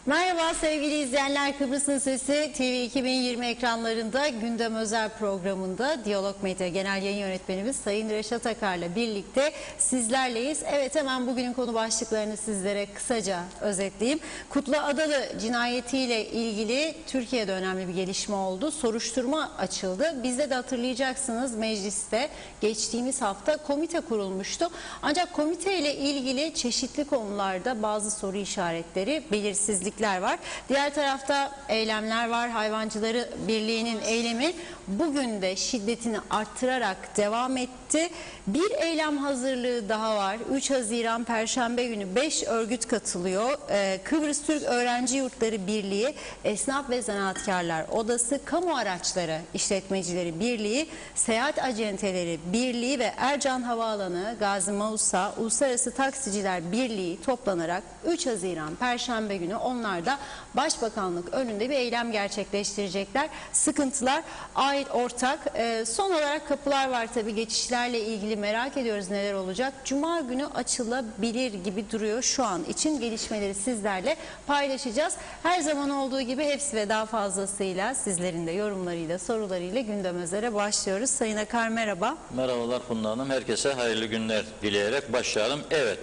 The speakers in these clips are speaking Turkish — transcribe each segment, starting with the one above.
Merhaba sevgili izleyenler, Kıbrıs'ın Sesi TV 2020 ekranlarında gündem özel programında Diyalog Medya Genel Yayın Yönetmenimiz Sayın Reşat Akar'la birlikte sizlerleyiz. Evet, hemen bugünün konu başlıklarını sizlere kısaca özetleyeyim. Kutlu Adalı cinayetiyle ilgili Türkiye'de önemli bir gelişme oldu. Soruşturma açıldı. Bizde de hatırlayacaksınız, mecliste geçtiğimiz hafta komite kurulmuştu. Ancak komite ile ilgili çeşitli konularda bazı soru işaretleri, belirsizlikler var. Diğer tarafta eylemler var. Hayvancıları Birliği'nin eylemi bugün de şiddetini arttırarak devam etti. Bir eylem hazırlığı daha var. 3 Haziran Perşembe günü 5 örgüt katılıyor. Kıbrıs Türk Öğrenci Yurtları Birliği, Esnaf ve Zanaatkarlar Odası, Kamu Araçları İşletmecileri Birliği, Seyahat Acenteleri Birliği ve Ercan Havaalanı, Gazi Mausa Uluslararası Taksiciler Birliği toplanarak 3 Haziran Perşembe günü onlar da Başbakanlık önünde bir eylem gerçekleştirecekler. Sıkıntılar ait ortak. Son olarak kapılar var tabii, geçişlerle ilgili merak ediyoruz neler olacak. Cuma günü açılabilir gibi duruyor. Şu an için gelişmeleri sizlerle paylaşacağız. Her zaman olduğu gibi hepsi ve daha fazlasıyla sizlerin de yorumlarıyla, sorularıyla gündem özele başlıyoruz. Sayın Akar, merhaba. Merhabalar Funda Hanım. Herkese hayırlı günler dileyerek başlayalım. Evet,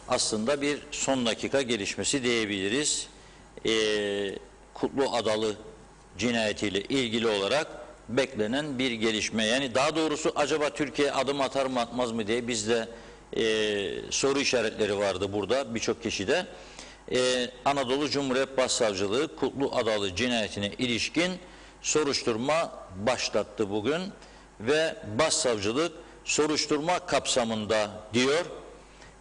aslında bir son dakika gelişmesi diyebiliriz. Kutlu Adalı cinayetiyle ilgili olarak beklenen bir gelişme. Yani daha doğrusu acaba Türkiye adım atar mı atmaz mı diye bizde soru işaretleri vardı burada birçok kişide. Anadolu Cumhuriyet Başsavcılığı Kutlu Adalı cinayetine ilişkin soruşturma başlattı bugün ve Başsavcılık soruşturma kapsamında diyor,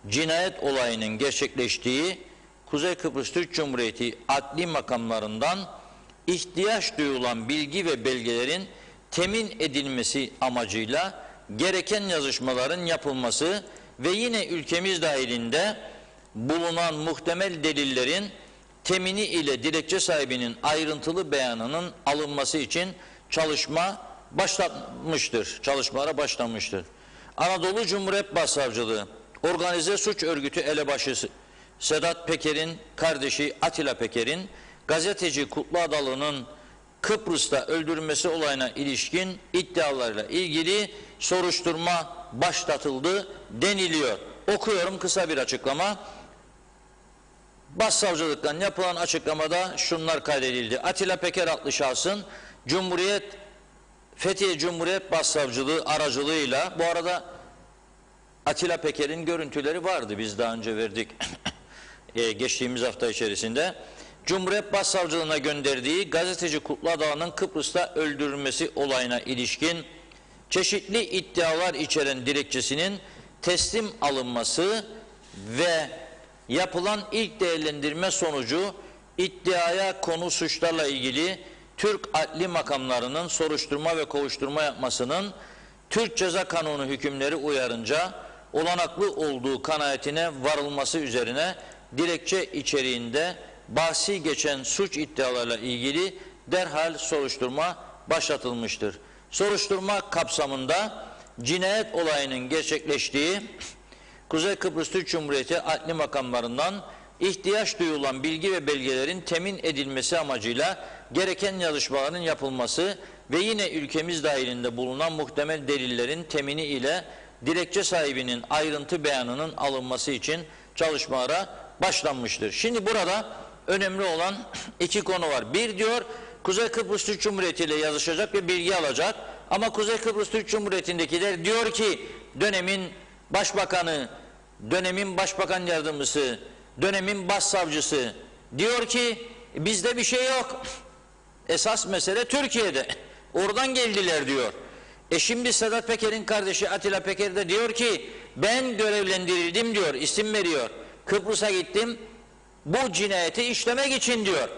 cinayet olayının gerçekleştiği Kuzey Kıbrıs Türk Cumhuriyeti adli makamlarından ihtiyaç duyulan bilgi ve belgelerin temin edilmesi amacıyla gereken yazışmaların yapılması ve yine ülkemiz dahilinde bulunan muhtemel delillerin temini ile dilekçe sahibinin ayrıntılı beyanının alınması için çalışmalara başlamıştır. Anadolu Cumhuriyet Başsavcılığı Organize Suç Örgütü elebaşısı Sedat Peker'in kardeşi Atilla Peker'in gazeteci Kutlu Adalı'nın Kıbrıs'ta öldürülmesi olayına ilişkin iddialarıyla ilgili soruşturma başlatıldı deniliyor. Okuyorum kısa bir açıklama. Başsavcılıktan yapılan açıklamada şunlar kaydedildi. Atilla Peker adlı şahsın Fethiye Cumhuriyet Başsavcılığı aracılığıyla, bu arada Atilla Peker'in görüntüleri vardı, biz daha önce verdik geçtiğimiz hafta içerisinde. Cumhuriyet Başsavcılığına gönderdiği gazeteci Kutlu Adalı'nın Kıbrıs'ta öldürülmesi olayına ilişkin çeşitli iddialar içeren dilekçesinin teslim alınması ve yapılan ilk değerlendirme sonucu iddiaya konu suçlarla ilgili Türk adli makamlarının soruşturma ve kovuşturma yapmasının Türk Ceza Kanunu hükümleri uyarınca olanaklı olduğu kanaatine varılması üzerine dilekçe içeriğinde bahsi geçen suç iddialarıyla ilgili derhal soruşturma başlatılmıştır. Soruşturma kapsamında cinayet olayının gerçekleştiği Kuzey Kıbrıs Türk Cumhuriyeti adli makamlarından ihtiyaç duyulan bilgi ve belgelerin temin edilmesi amacıyla gereken yazışmaların yapılması ve yine ülkemiz dahilinde bulunan muhtemel delillerin temini ile dilekçe sahibinin ayrıntı beyanının alınması için çalışmalara başlanmıştır. Şimdi burada önemli olan iki konu var. Bir diyor, Kuzey Kıbrıs Türk Cumhuriyeti ile yazışacak ve bilgi alacak. Ama Kuzey Kıbrıs Türk Cumhuriyeti'ndekiler diyor ki dönemin başbakanı, dönemin başbakan yardımcısı, dönemin başsavcısı diyor ki bizde bir şey yok. Esas mesele Türkiye'de. Oradan geldiler diyor. Şimdi Sedat Peker'in kardeşi Atilla Peker de diyor ki ben görevlendirildim diyor, isim veriyor. Kıbrıs'a gittim bu cinayeti işlemek için diyor.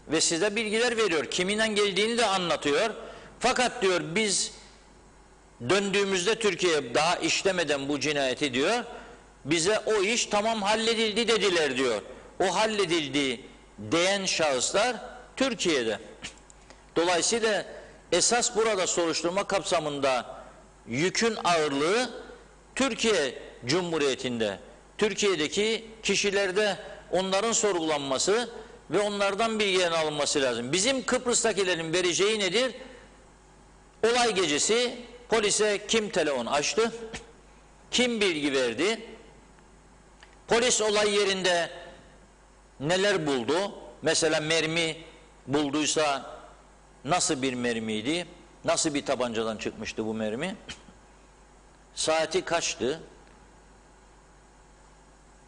Ve size bilgiler veriyor. Kiminden geldiğini de anlatıyor. Fakat diyor biz döndüğümüzde Türkiye'ye daha işlemeden bu cinayeti diyor, bize o iş tamam halledildi dediler diyor. O halledildi diyen şahıslar Türkiye'de. Dolayısıyla esas burada soruşturma kapsamında yükün ağırlığı Türkiye Cumhuriyeti'nde, Türkiye'deki kişilerde onların sorgulanması ve onlardan bilgilerin alınması lazım. Bizim Kıbrıs'takilerin vereceği nedir? Olay gecesi polise kim telefon açtı, kim bilgi verdi, polis olay yerinde neler buldu, mesela mermi bulduysa nasıl bir mermiydi, nasıl bir tabancadan çıkmıştı bu mermi, saati kaçtı,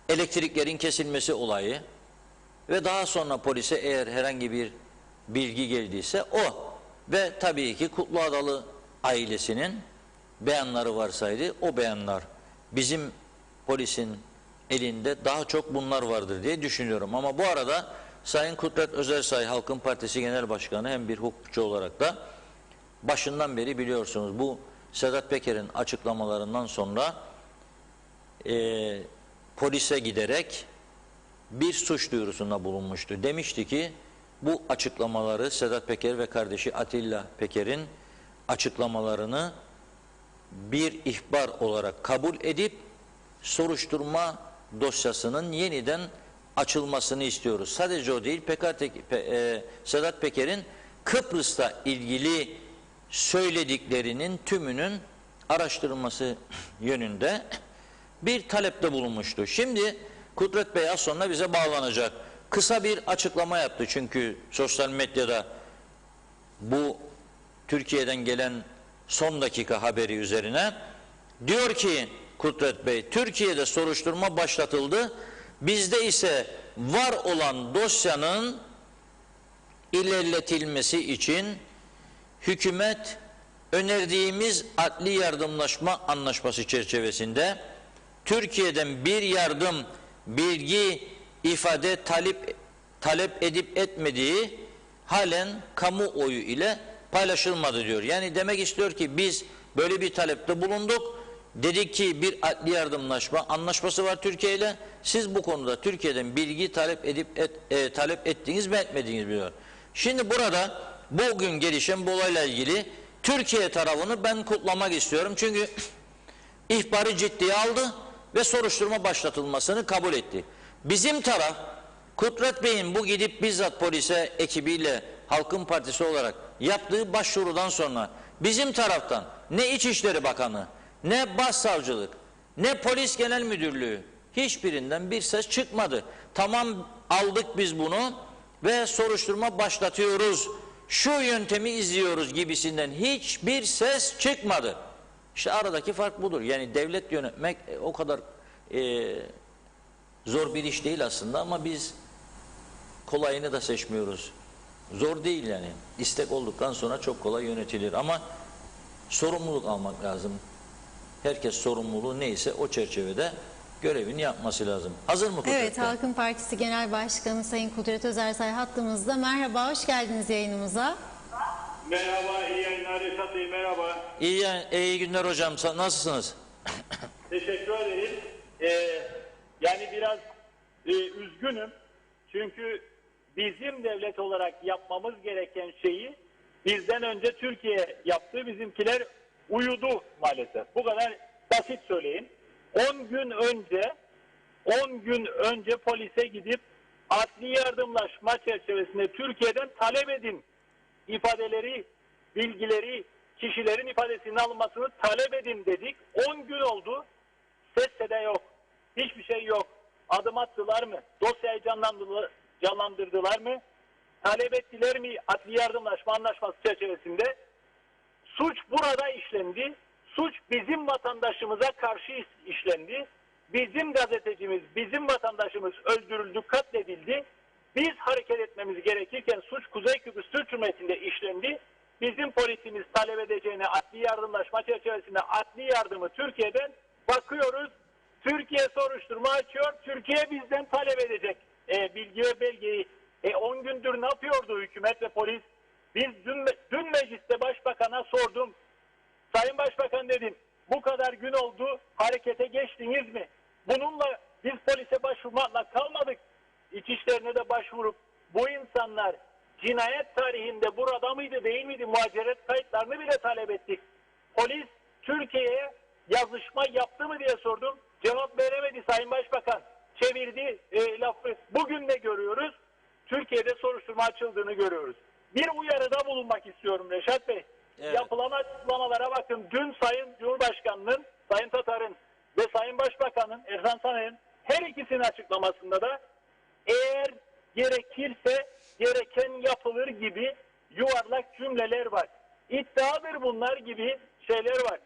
elektriklerin kesilmesi olayı ve daha sonra polise eğer herhangi bir bilgi geldiyse o ve tabii ki Kutluadalı ailesinin beyanları varsaydı o beyanlar. Bizim polisin elinde daha çok bunlar vardır diye düşünüyorum. Ama bu arada Sayın Kudret Özersay Halkın Partisi Genel Başkanı hem bir hukukçu olarak da başından beri biliyorsunuz bu Sedat Peker'in açıklamalarından sonra polise giderek bir suç duyurusunda bulunmuştu. Demişti ki bu açıklamaları Sedat Peker ve kardeşi Atilla Peker'in açıklamalarını bir ihbar olarak kabul edip soruşturma dosyasının yeniden açılmasını istiyoruz. Sadece o değil, Sedat Peker'in Kıbrıs'ta ilgili söylediklerinin tümünün araştırılması yönünde bir talepte bulunmuştu. Şimdi Kudret Bey az sonra bize bağlanacak. Kısa bir açıklama yaptı çünkü sosyal medyada bu Türkiye'den gelen son dakika haberi üzerine. Diyor ki Kudret Bey, Türkiye'de soruşturma başlatıldı. Bizde ise var olan dosyanın ilerletilmesi için hükümet önerdiğimiz adli yardımlaşma anlaşması çerçevesinde Türkiye'den bir yardım, bilgi, ifade talep edip etmediği halen kamuoyu ile paylaşılmadı diyor. Yani demek istiyor ki biz böyle bir talepte bulunduk. Dedik ki bir adli yardımlaşma anlaşması var Türkiye ile. Siz bu konuda Türkiye'den bilgi talep ettiğiniz mi etmediğiniz biliyor. Şimdi burada bugün gelişen bu olayla ilgili Türkiye tarafını ben kutlamak istiyorum. Çünkü ihbarı ciddiye aldı ve soruşturma başlatılmasını kabul etti. Bizim taraf Kudret Bey'in bu gidip bizzat polise ekibiyle Halkın Partisi olarak yaptığı başvurudan sonra bizim taraftan ne İçişleri Bakanı, ne Başsavcılık, ne Polis Genel Müdürlüğü hiçbirinden bir ses çıkmadı. Tamam aldık biz bunu ve soruşturma başlatıyoruz, şu yöntemi izliyoruz gibisinden hiçbir ses çıkmadı. İşte aradaki fark budur. Yani devlet yönetmek o kadar zor bir iş değil aslında ama biz kolayını da seçmiyoruz. Zor değil yani. İstek olduktan sonra çok kolay yönetilir ama sorumluluk almak lazım. Herkes sorumluluğu neyse o çerçevede görevini yapması lazım. Hazır mı Kudret? Evet, Halkın Partisi Genel Başkanı Sayın Kudret Özersay hattımızda. Merhaba, hoş geldiniz yayınımıza. Merhaba, iyi yayınlar Reşat Bey, merhaba. İyi günler hocam. Nasılsınız? Teşekkür ederim. Yani biraz üzgünüm. Çünkü bizim devlet olarak yapmamız gereken şeyi bizden önce Türkiye yaptı. Bizimkiler uyudu maalesef. Bu kadar basit söyleyeyim. 10 gün önce polise gidip adli yardımlaşma çerçevesinde Türkiye'den talep edin ifadeleri, bilgileri, kişilerin ifadesinin alınmasını talep edin dedik. 10 gün oldu. Ses de yok. Hiçbir şey yok. Adım attılar mı? Dosyayı canlandırdılar mı? Talep ettiler mi adli yardımlaşma anlaşması çerçevesinde? Suç burada işlendi. Suç bizim vatandaşımıza karşı işlendi. Bizim gazetecimiz, bizim vatandaşımız öldürüldü, katledildi. Biz hareket etmemiz gerekirken suç Kuzey Kıbrıs Türk Cumhuriyeti'nde işlendi. Bizim polisimiz talep edeceğine adli yardımlaşma çerçevesinde adli yardımı Türkiye'den bakıyoruz. Türkiye soruşturma açıyor. Türkiye bizden talep edecek bilgi ve belgeyi. 10 gündür ne yapıyordu hükümet ve polis? Biz dün mecliste başbakana sordum. Sayın Başbakan dedim, bu kadar gün oldu, harekete geçtiniz mi? Bununla biz polise başvurmakla kalmadık. İçişlerine de başvurup bu insanlar cinayet tarihinde burada mıydı değil miydi muhaciret kayıtlarını bile talep ettik. Polis Türkiye'ye yazışma yaptı mı diye sordum. Cevap veremedi Sayın Başbakan. Çevirdi lafı. Bugün de görüyoruz. Türkiye'de soruşturma açıldığını görüyoruz. Bir uyarıda bulunmak istiyorum Reşat Bey. Evet. Yapılan açıklamalara bakın. Dün Sayın Cumhurbaşkanı'nın, Sayın Tatar'ın ve Sayın Başbakan'ın, Ersan Taner'in her ikisinin açıklamasında da eğer gerekirse gereken yapılır gibi yuvarlak cümleler var. İddiadır bunlar gibi şeyler var.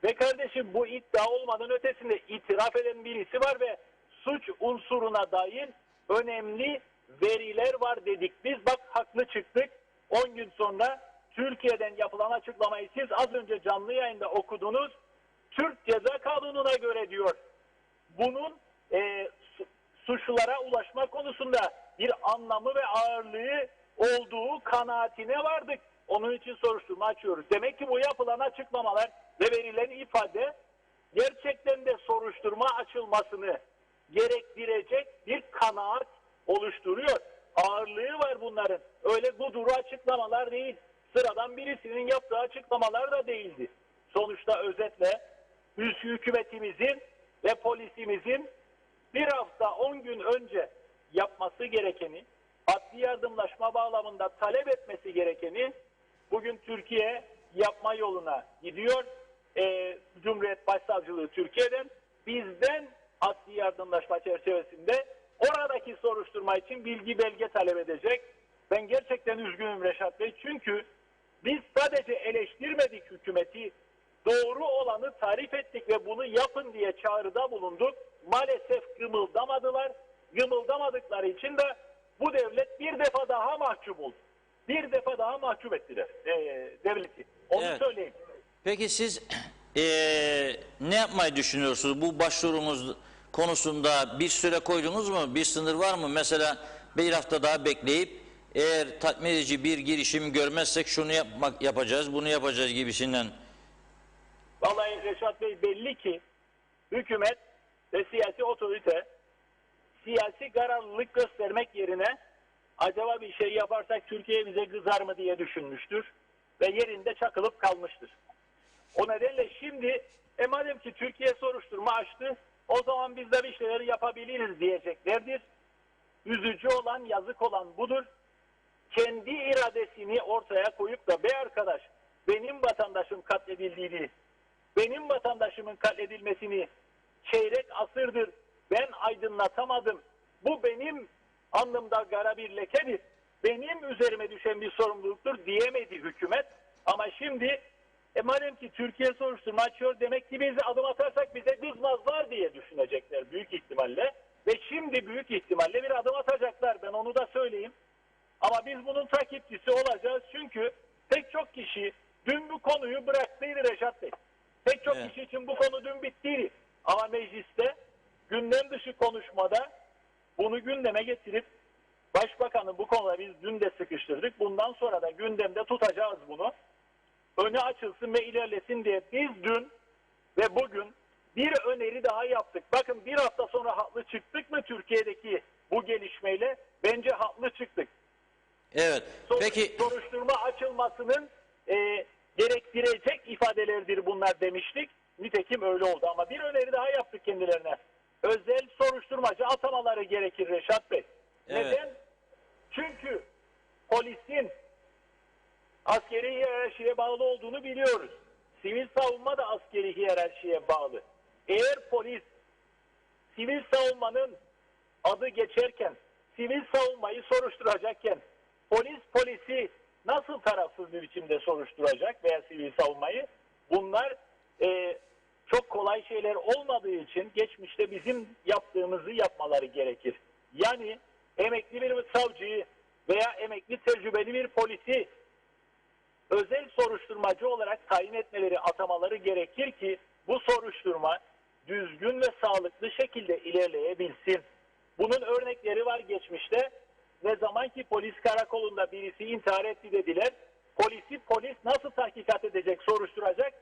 Ve kardeşim bu iddia olmadan ötesinde itiraf eden birisi var ve suç unsuruna dair önemli veriler var dedik. Biz bak haklı çıktık. 10 gün sonra Türkiye'den yapılan açıklamayı siz az önce canlı yayında okudunuz. Türk Ceza Kanunu'na göre diyor. Bunun suçlulara ulaşma konusunda bir anlamı ve ağırlığı olduğu kanaatine vardık. Onun için soruşturma açıyoruz. Demek ki bu yapılan açıklamalar ve verilen ifade gerçekten de soruşturma açılmasını gerektirecek bir kanaat oluşturuyor. Ağırlığı var bunların. Öyle guduru açıklamalar değil. Sıradan birisinin yaptığı açıklamalar da değildi. Sonuçta özetle hükümetimizin ve polisimizin bir hafta 10 gün önce yapması gerekeni, adli yardımlaşma bağlamında talep etmesi gerekeni bugün Türkiye yapma yoluna gidiyor. Cumhuriyet Başsavcılığı Türkiye'den bizden adli yardımlaşma çerçevesinde oradaki soruşturma için bilgi belge talep edecek. Ben gerçekten üzgünüm Reşat Bey. Çünkü biz sadece eleştirmedik hükümeti, doğru olanı tarif ettik ve bunu yapın diye çağrıda bulunduk. Maalesef gımıldamadılar. Gımıldamadıkları için de bu devlet bir defa daha mahcup oldu. Bir defa daha mahcup ettiler devleti. Onu Evet. söyleyeyim. Peki siz ne yapmayı düşünüyorsunuz? Bu başvurumuz konusunda bir süre koydunuz mu? Bir sınır var mı? Mesela bir hafta daha bekleyip eğer tatmin edici bir girişim görmezsek şunu yapacağız, bunu yapacağız gibisinden. Vallahi Reşat Bey belli ki hükümet ve siyasi otorite siyasi kararlılık göstermek yerine acaba bir şey yaparsak Türkiye bize kızar mı diye düşünmüştür ve yerinde çakılıp kalmıştır. O nedenle şimdi madem ki Türkiye soruşturma açtı o zaman biz de bir şeyler yapabiliriz diyeceklerdir. Üzücü olan, yazık olan budur. Kendi iradesini ortaya koyup da be arkadaş benim vatandaşım katledildiğini, benim vatandaşımın katledilmesini çeyrek asırdır ben aydınlatamadım. Bu benim alnımda kara bir lekedir. Benim üzerime düşen bir sorumluluktur diyemedi hükümet. Ama şimdi madem ki Türkiye soruşturma açıyor demek ki biz adım atarsak bize kızmazlar diye düşünecekler büyük ihtimalle. Ve şimdi büyük ihtimalle bir adım atacaklar. Ben onu da söyleyeyim. Ama biz bunun takipçisi olacağız. Çünkü pek çok kişi dün bu konuyu bıraktıydı Reşat Bey. Pek çok kişi için bu konu dün bittiydi. Ama mecliste gündem dışı konuşmada bunu gündeme getirip Başbakanı bu konuda biz dün de sıkıştırdık. Bundan sonra da gündemde tutacağız bunu. Önü açılsın ve ilerlesin diye biz dün ve bugün bir öneri daha yaptık. Bakın bir hafta sonra haklı çıktık mı Türkiye'deki bu gelişmeyle? Bence haklı çıktık. Evet. Peki Soruşturma açılmasının gerektirecek ifadelerdir bunlar demiştik. Nitekim öyle oldu ama bir öneri daha yaptık kendilerine. Özel soruşturmacı atamaları gerekir Reşat Bey. Evet. Neden? Çünkü polisin askeri hiyerarşiye bağlı olduğunu biliyoruz. Sivil savunma da askeri hiyerarşiye bağlı. Eğer polis sivil savunmanın adı geçerken, sivil savunmayı soruşturacakken polisi nasıl tarafsız bir biçimde soruşturacak veya sivil savunmayı? Bunlar çok kolay şeyler olmadığı için geçmişte bizim yaptığımızı yapmaları gerekir. Yani emekli bir savcıyı veya emekli tecrübeli bir polisi özel soruşturmacı olarak tayin etmeleri, atamaları gerekir ki bu soruşturma düzgün ve sağlıklı şekilde ilerleyebilsin. Bunun örnekleri var geçmişte. Ne zaman ki polis karakolunda birisi intihar etti dediler, polis nasıl tahkikat edecek, soruşturacak?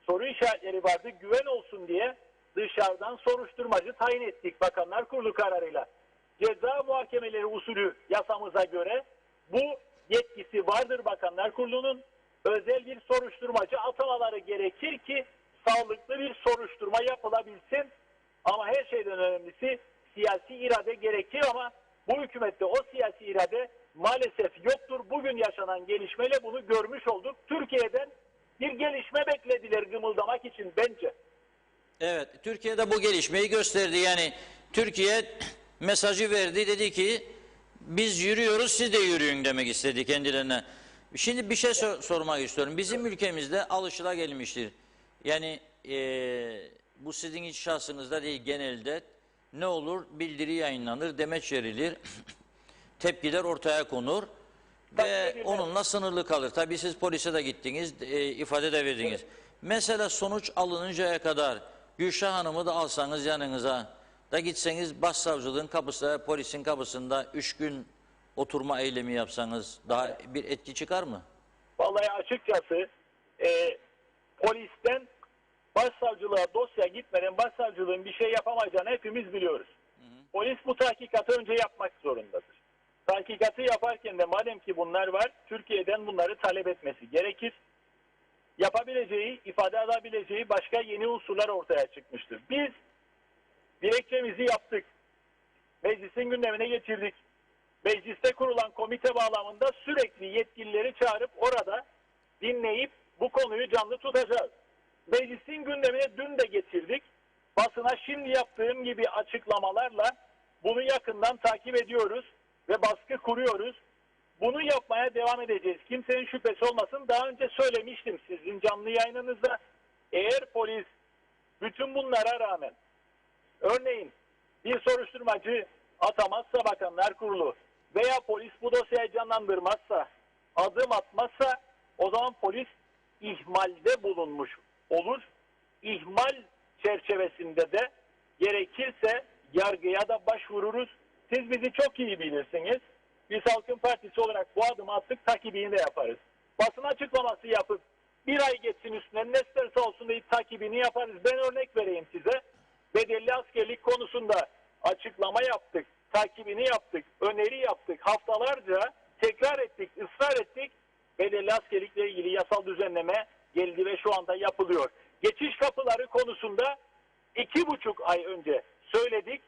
Soru işaretleri vardı. Güven olsun diye dışarıdan soruşturmacı tayin ettik Bakanlar Kurulu kararıyla. Ceza muhakemeleri usulü yasamıza göre bu yetkisi vardır Bakanlar Kurulu'nun. Özel bir soruşturmacı atamaları gerekir ki sağlıklı bir soruşturma yapılabilsin. Ama her şeyden önemlisi siyasi irade gerekir ama Bu hükümette o siyasi irade maalesef yoktur. Bugün yaşanan gelişmeyle bunu görmüş olduk. Türkiye'den bir gelişme beklediler gımıldamak için bence. Evet, Türkiye'de bu gelişmeyi gösterdi. Yani Türkiye mesajı verdi, dedi ki biz yürüyoruz, siz de yürüyün demek istedi kendilerine. Şimdi bir şey sormak istiyorum. Bizim ülkemizde alışılagelmiştir. Yani bu sizin hiç şahsınızda değil, genelde ne olur? Bildiri yayınlanır, demeç verilir, tepkiler ortaya konur ve onunla sınırlı kalır. Tabii siz polise de gittiniz, ifade de verdiniz. Mesela sonuç alınıncaya kadar Gülşah Hanım'ı da alsanız yanınıza da gitseniz başsavcılığın kapısında, polisin kapısında 3 gün oturma eylemi yapsanız daha bir etki çıkar mı? Vallahi açıkçası polisten başsavcılığa dosya gitmeden başsavcılığın bir şey yapamayacağını hepimiz biliyoruz. Polis bu tahkikatı önce yapmak zorundadır. Tahkikatı yaparken de madem ki bunlar var, Türkiye'den bunları talep etmesi gerekir. Yapabileceği, ifade edebileceği başka yeni unsurlar ortaya çıkmıştır. Biz dilekçemizi yaptık. Meclisin gündemine getirdik. Mecliste kurulan komite bağlamında sürekli yetkilileri çağırıp orada dinleyip bu konuyu canlı tutacağız. Meclisin gündemine dün de getirdik. Basına şimdi yaptığım gibi açıklamalarla bunu yakından takip ediyoruz ve baskı kuruyoruz. Bunu yapmaya devam edeceğiz. Kimsenin şüphesi olmasın. Daha önce söylemiştim sizin canlı yayınınızda. Eğer polis bütün bunlara rağmen örneğin bir soruşturmacı atamazsa Bakanlar Kurulu veya polis bu dosyayı canlandırmazsa, adım atmazsa o zaman polis ihmalde bulunmuş olur. İhmal çerçevesinde de gerekirse yargıya da başvururuz. Siz bizi çok iyi bilirsiniz. Biz Halkın Partisi olarak bu adımı attık, takibini de yaparız. Basın açıklaması yapıp bir ay geçsin üstüne ne isterse olsun deyip takibini yaparız. Ben örnek vereyim size. Bedelli askerlik konusunda açıklama yaptık, takibini yaptık, öneri yaptık. Haftalarca tekrar ettik, ısrar ettik. Bedelli askerlikle ilgili yasal düzenleme geldi ve şu anda yapılıyor. Geçiş kapıları konusunda 2,5 ay önce söyledik.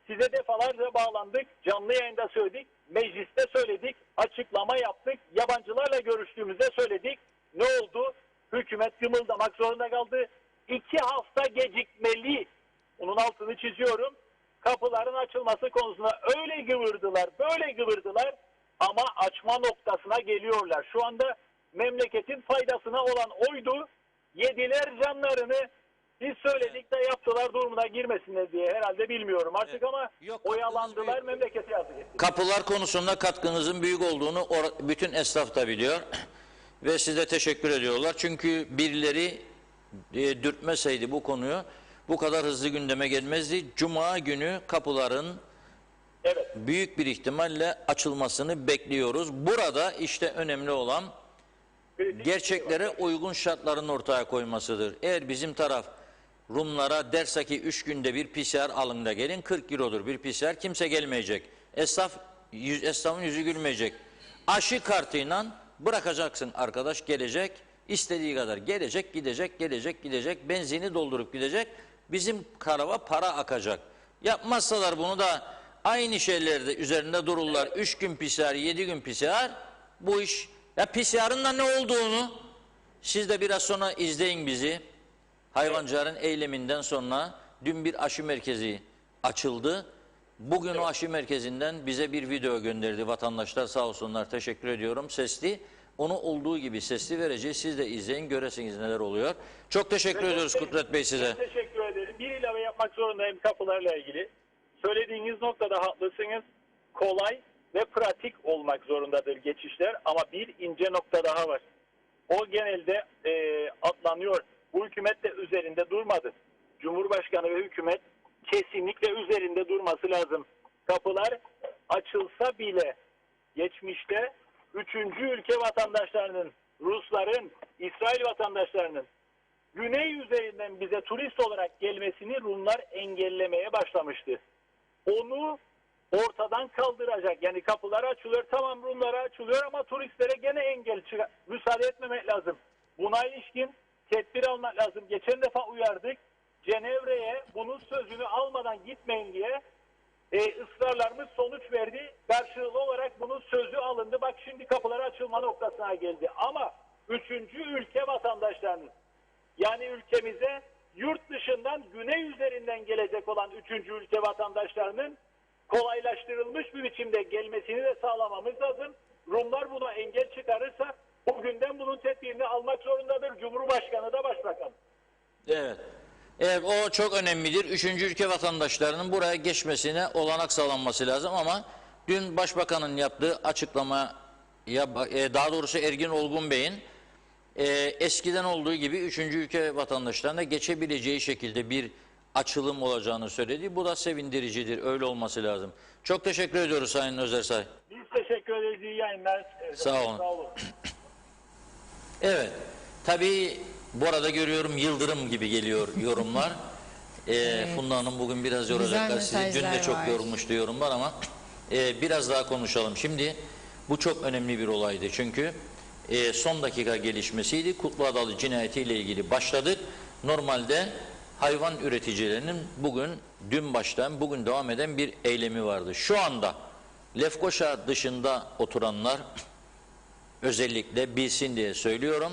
Size defalarca bağlandık, canlı yayında söyledik, mecliste söyledik, açıklama yaptık, yabancılarla görüştüğümüzde söyledik. Ne oldu? Hükümet gımıldamak zorunda kaldı. 2 hafta gecikmeli. Onun altını çiziyorum. Kapıların açılması konusunda öyle gıvırdılar, böyle gıvırdılar ama açma noktasına geliyorlar. Şu anda memleketin faydasına olan oydu. Yediler canlarını. Biz söyledik de yaptılar, durumuna girmesinler diye herhalde, bilmiyorum artık ama Yok, oyalandılar, memlekete yazık ettiler. Kapılar konusunda katkınızın büyük olduğunu bütün esnaf da biliyor ve size teşekkür ediyorlar. Çünkü birileri dürtmeseydi bu konuyu bu kadar hızlı gündeme gelmezdi. Cuma günü kapıların büyük bir ihtimalle açılmasını bekliyoruz. Burada işte önemli olan gerçeklere uygun şartların ortaya koymasıdır. Eğer bizim taraf Rumlara derse ki 3 günde bir PCR alın da gelin, 40 eurodur bir PCR, kimse gelmeyecek. Esnafın yüzü gülmeyecek. Aşı kartıyla bırakacaksın, arkadaş gelecek, istediği kadar gelecek, gidecek, benzini doldurup gidecek, bizim karava para akacak. Yapmazsalar bunu da aynı şeylerde üzerinde dururlar. 3 gün PCR, 7 gün PCR, bu iş. Ya PCR'ın da ne olduğunu siz de biraz sonra izleyin bizi. Hayvancıların eyleminden sonra dün bir aşı merkezi açıldı. Bugün o aşı merkezinden bize bir video gönderdi vatandaşlar, sağ olsunlar, teşekkür ediyorum, sesli. Onu olduğu gibi sesli vereceğiz. Siz de izleyin, göresiniz neler oluyor. Çok teşekkür ediyoruz Kudret Bey size. Ben teşekkür ederim. Bir ilave yapmak zorundayım kapılarla ilgili. Söylediğiniz noktada haklısınız. Kolay ve pratik olmak zorundadır geçişler ama bir ince nokta daha var. O genelde atlanıyor. Bu hükümet de üzerinde durmadı. Cumhurbaşkanı ve hükümet kesinlikle üzerinde durması lazım. Kapılar açılsa bile geçmişte 3. ülke vatandaşlarının, Rusların, İsrail vatandaşlarının güney üzerinden bize turist olarak gelmesini Rumlar engellemeye başlamıştı. Onu ortadan kaldıracak. Yani kapılar açılıyor, tamam Rumlara açılıyor ama turistlere gene engel müsaade etmemek lazım. Buna ilişkin tedbir almak lazım. Geçen defa uyardık. Cenevre'ye bunun sözünü almadan gitmeyin diye ısrarlarımız sonuç verdi. Karşılıklı olarak bunun sözü alındı. Bak şimdi kapıları açılma noktasına geldi. Ama üçüncü ülke vatandaşlarının, yani ülkemize yurt dışından güney üzerinden gelecek olan üçüncü ülke vatandaşlarının kolaylaştırılmış bir biçimde gelmesini de sağlamamız lazım. Rumlar buna engel çıkarırsa bugünden bunun tedbirini almak zorundadır. Cumhurbaşkanı da başbakan. Evet. Evet, o çok önemlidir. Üçüncü ülke vatandaşlarının buraya geçmesine olanak sağlanması lazım ama dün Başbakanın yaptığı açıklama, daha doğrusu Ergin Olgun Bey'in eskiden olduğu gibi üçüncü ülke vatandaşlarına geçebileceği şekilde bir açılım olacağını söyledi. Bu da sevindiricidir. Öyle olması lazım. Çok teşekkür ediyoruz Sayın Özersay. Biz teşekkür ederiz. İyi yayınlar. Sağ olun. Sağ olun. Evet. Tabii bu arada görüyorum yıldırım gibi geliyor yorumlar. Funda Hanım bugün biraz yoracaklar sizi. Dün de mesajlar çok var. yorulmuştu yorumlar ama biraz daha konuşalım. Şimdi bu çok önemli bir olaydı. Çünkü son dakika gelişmesiydi. Kutlu Adalı cinayetiyle ilgili başladık. Normalde hayvan üreticilerinin dün başlayan, bugün devam eden bir eylemi vardı. Şu anda Lefkoşa dışında oturanlar özellikle bilsin diye söylüyorum.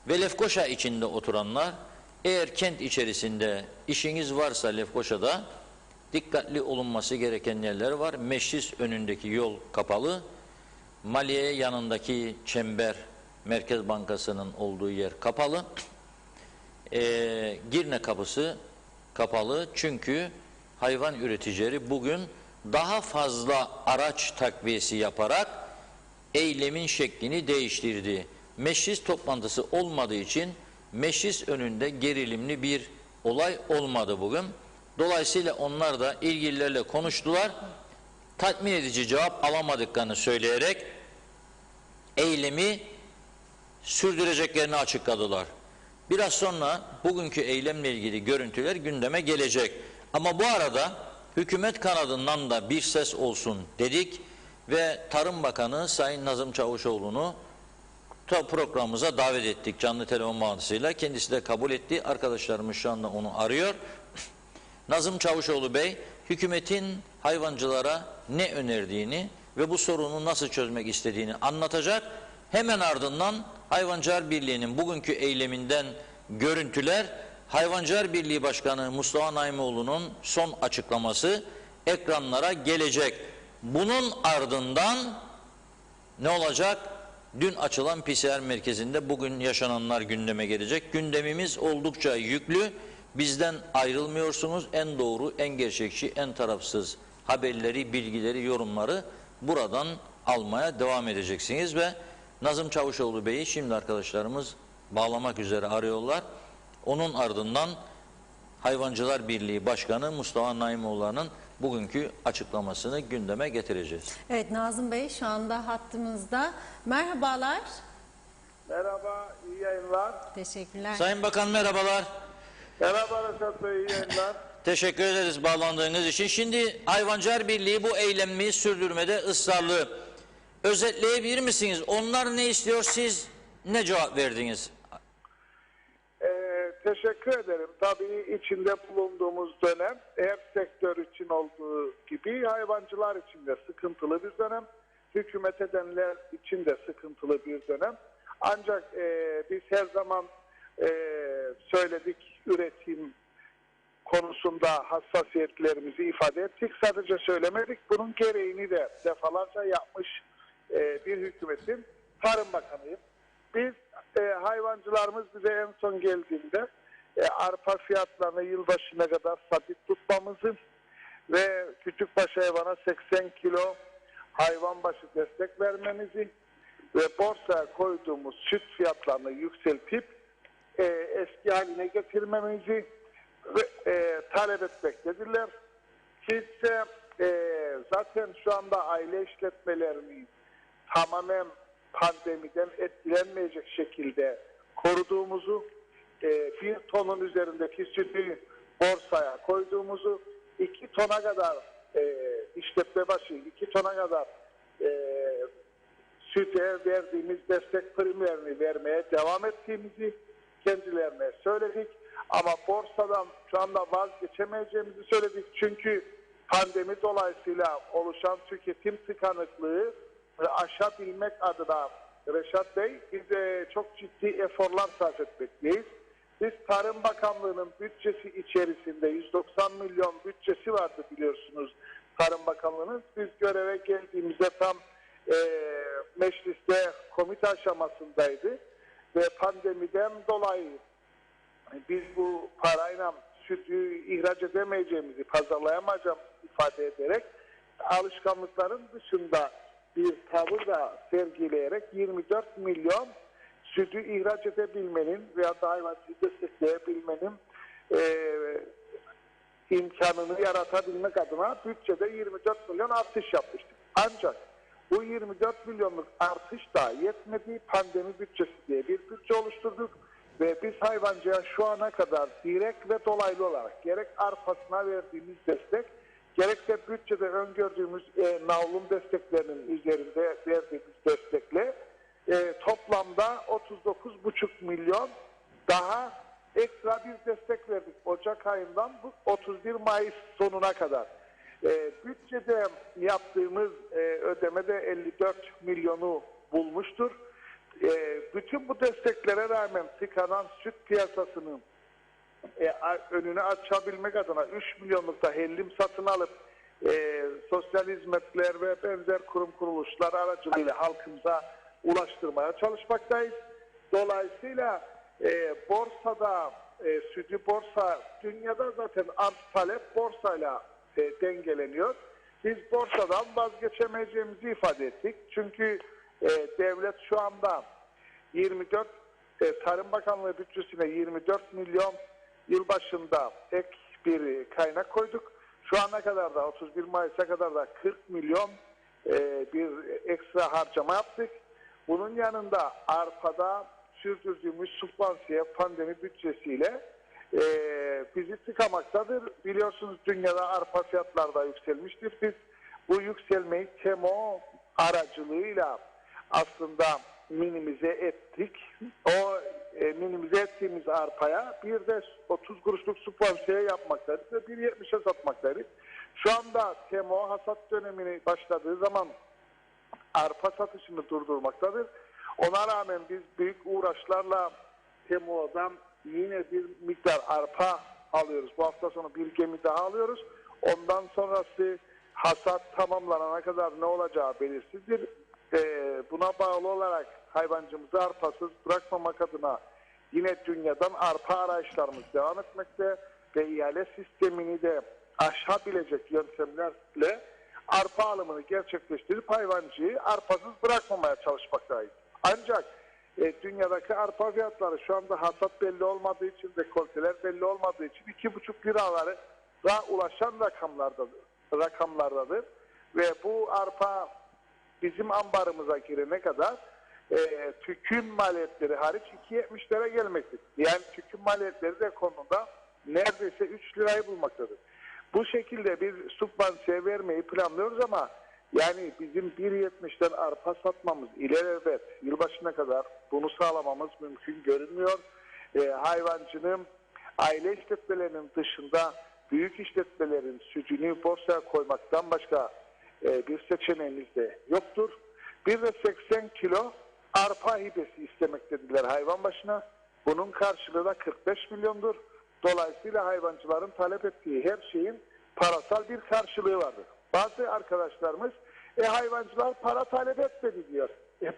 Ve Lefkoşa içinde oturanlar, eğer kent içerisinde işiniz varsa Lefkoşa'da dikkatli olunması gereken yerler var. Meclis önündeki yol kapalı. Maliye yanındaki çember, Merkez Bankası'nın olduğu yer kapalı. Girne kapısı kapalı. Çünkü hayvan üreticileri bugün daha fazla araç takviyesi yaparak eylemin şeklini değiştirdi. Meclis toplantısı olmadığı için meclis önünde gerilimli bir olay olmadı bugün. Dolayısıyla onlar da ilgililerle konuştular. Tatmin edici cevap alamadıklarını söyleyerek eylemi sürdüreceklerini açıkladılar. Biraz sonra bugünkü eylemle ilgili görüntüler gündeme gelecek. Ama bu arada hükümet kanadından da bir ses olsun dedik ve Tarım Bakanı Sayın Nazım Çavuşoğlu'nu programımıza davet ettik canlı telefon bağlantısıyla. Kendisi de kabul etti. Arkadaşlarımız şu anda onu arıyor. Nazım Çavuşoğlu Bey, hükümetin hayvancılara ne önerdiğini ve bu sorunu nasıl çözmek istediğini anlatacak. Hemen ardından Hayvancılar Birliği'nin bugünkü eyleminden görüntüler, Hayvancılar Birliği Başkanı Mustafa Naimoğlu'nun son açıklaması ekranlara gelecek. Bunun ardından ne olacak? Dün açılan PCR merkezinde bugün yaşananlar gündeme gelecek. Gündemimiz oldukça yüklü. Bizden ayrılmıyorsunuz. En doğru, en gerçekçi, en tarafsız haberleri, bilgileri, yorumları buradan almaya devam edeceksiniz ve Nazım Çavuşoğlu Bey'i şimdi arkadaşlarımız bağlamak üzere arıyorlar. Onun ardından Hayvancılar Birliği Başkanı Mustafa Naimoğlu'nun bugünkü açıklamasını gündeme getireceğiz. Evet, Nazım Bey şu anda hattımızda. Merhabalar. Merhaba, iyi yayınlar. Teşekkürler. Sayın Bakan merhabalar. Merhaba Reşat Bey, iyi yayınlar. Teşekkür ederiz bağlandığınız için. Şimdi Hayvancılar Birliği bu eylemi sürdürmede ısrarlı. Özetleyebilir misiniz? Onlar ne istiyor, siz ne cevap verdiniz? Teşekkür ederim. Tabii içinde bulunduğumuz dönem her sektör için olduğu gibi hayvancılar için de sıkıntılı bir dönem. Hükümet edenler için de sıkıntılı bir dönem. Ancak biz her zaman söyledik, üretim konusunda hassasiyetlerimizi ifade ettik. Sadece söylemedik. Bunun gereğini de defalarca yapmış bir hükümetin Tarım Bakanıyım. Biz hayvancılarımız bize en son geldiğinde arpa fiyatlarını yılbaşına kadar sabit tutmamızı ve küçükbaş hayvana 80 kilo hayvan başı destek vermemizi ve borsaya koyduğumuz süt fiyatlarını yükseltip eski haline getirmemizi talep etmektedirler. Kimse zaten şu anda aile işletmelerini tamamen pandemiden etkilenmeyecek şekilde koruduğumuzu, bir tonun üzerindeki sütü borsaya koyduğumuzu, 2 tona kadar işletme başı 2 tona kadar süte verdiğimiz destek primlerini vermeye devam ettiğimizi kendilerine söyledik. Ama borsadan şu anda vazgeçemeyeceğimizi söyledik. Çünkü pandemi dolayısıyla oluşan tüketim tıkanıklığı aşabilmek adına Reşat Bey biz çok ciddi eforlar sarf etmekteyiz. Biz Tarım Bakanlığı'nın bütçesi içerisinde 190 milyon bütçesi vardı biliyorsunuz Tarım Bakanlığı'nın. Biz göreve geldiğimizde tam mecliste komite aşamasındaydı ve pandemiden dolayı biz bu parayla sütü ihraç edemeyeceğimizi, pazarlayamayacağımızı ifade ederek alışkanlıkların dışında bir tavır da sergileyerek 24 milyon sütü ihraç edebilmenin veya da hayvancılığı destekleyebilmenin imkanını yaratabilmek adına bütçede 24 milyon artış yapmıştık. Ancak bu 24 milyonluk artış da yetmedi. Pandemi bütçesi diye bir bütçe oluşturduk ve biz hayvancıya şu ana kadar direkt ve dolaylı olarak gerek arpasına verdiğimiz destek gerek de bütçede öngördüğümüz navlun desteklerinin üzerinde verdiğimiz destekle toplamda 39,5 milyon daha ekstra bir destek verdik. Ocak ayından bu 31 Mayıs sonuna kadar. Bütçede yaptığımız ödeme de 54 milyonu bulmuştur. Bütün bu desteklere rağmen tıkanan süt piyasasının önünü açabilmek adına 3 milyonluk da hellim satın alıp sosyal hizmetler ve benzer kurum kuruluşlar aracılığıyla halkımıza ulaştırmaya çalışmaktayız. Dolayısıyla borsada sütü borsa dünyada zaten arz talep borsayla dengeleniyor. Biz borsadan vazgeçemeyeceğimizi ifade ettik. Çünkü devlet şu anda 24 Tarım Bakanlığı bütçesine 24 milyon yılbaşında ek bir kaynak koyduk. Şu ana kadar da 31 Mayıs'a kadar da 40 milyon bir ekstra harcama yaptık. Bunun yanında arpada sürdürdüğümüz subvansiye pandemi bütçesiyle bizi tıkamaktadır. Biliyorsunuz dünyada arpa fiyatları da yükselmiştir. Biz bu yükselmeyi TEMO aracılığıyla aslında minimize ettik. O minimize ettiğimiz arpaya bir de 30 kuruşluk subvansiye yapmaktayız ve 1.70'e satmaktayız. Şu anda TEMO hasat dönemini başladığı zaman arpa satışını durdurmaktadır. Ona rağmen biz büyük uğraşlarla TEMO'dan yine bir miktar arpa alıyoruz. Bu hafta sonu bir gemi daha alıyoruz. Ondan sonrası hasat tamamlanana kadar ne olacağı belirsizdir. Buna bağlı olarak hayvancımızı arpasız bırakmamak adına yine dünyadan arpa arayışlarımız devam etmekte ve ihale sistemini de aşabilecek yöntemlerle arpa alımını gerçekleştirip hayvancıyı arpasız bırakmamaya çalışmaktayız. Ancak dünyadaki arpa fiyatları şu anda hasat belli olmadığı için, dekolteler belli olmadığı için 2,5 liralara ulaşan rakamlardadır. Ve bu arpa bizim ambarımıza girene kadar tükün maliyetleri hariç 2.70'lere gelmektedir. Yani tükün maliyetleri de konuda neredeyse 3 lirayı bulmaktadır. Bu şekilde bir subvansiye vermeyi planlıyoruz ama yani bizim 1.70'den arpa satmamız ilelebet yılbaşına kadar bunu sağlamamız mümkün görünmüyor. Hayvancının aile işletmelerinin dışında büyük işletmelerin sütünü borsaya koymaktan başka bir seçeneğimiz de yoktur. Bir de 80 kilo arpa hibesi istemektediler hayvan başına. Bunun karşılığı da 45 milyondur. Dolayısıyla hayvancıların talep ettiği her şeyin parasal bir karşılığı vardır. Bazı arkadaşlarımız hayvancılar para talep etmedi diyor.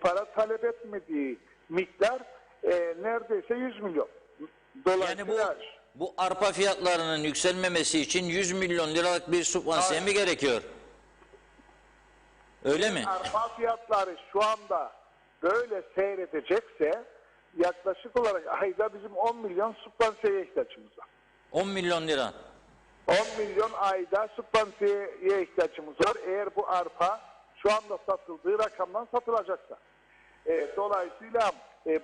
Para talep etmediği miktar neredeyse 100 milyon. Yani bu arpa fiyatlarının yükselmemesi için 100 milyon liralık bir subvansiye mi gerekiyor? Öyle mi? Arpa fiyatları şu anda böyle seyredecekse yaklaşık olarak ayda bizim 10 milyon subvansiyeye ihtiyacımız var. 10 milyon lira. 10 milyon ayda subvansiyeye ihtiyacımız var. Eğer bu arpa şu anda satıldığı rakamdan satılacaksa. Dolayısıyla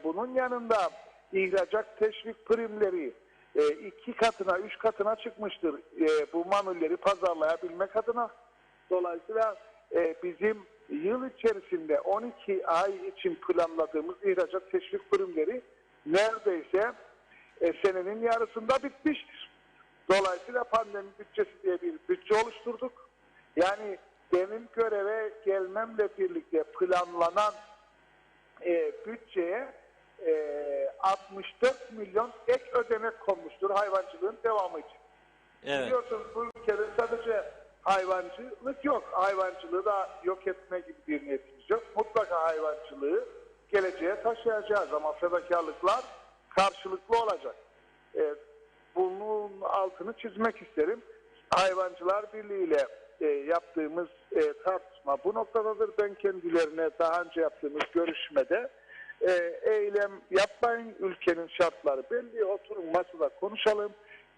bunun yanında ihracat teşvik primleri 2 katına 3 katına çıkmıştır bu mamulleri pazarlayabilmek adına. Dolayısıyla bizim yıl içerisinde 12 ay için planladığımız ihracat teşvik primleri neredeyse senenin yarısında bitmiştir. Dolayısıyla pandemi bütçesi diye bir bütçe oluşturduk. Yani benim göreve gelmemle birlikte planlanan bütçeye 64 milyon ek ödenek konmuştur hayvancılığın devamı için. Evet. Biliyorsunuz bu ülkede sadece hayvancılık yok. Hayvancılığı da yok etme gibi bir niyetimiz yok. Mutlaka hayvancılığı geleceğe taşıyacağız ama fedakarlıklar karşılıklı olacak. Bunun altını çizmek isterim. Hayvancılar Birliği ile yaptığımız tartışma bu noktadadır. Ben kendilerine daha önce yaptığımız görüşmede eylem yapmayın, ülkenin şartları belli, oturun masada konuşalım,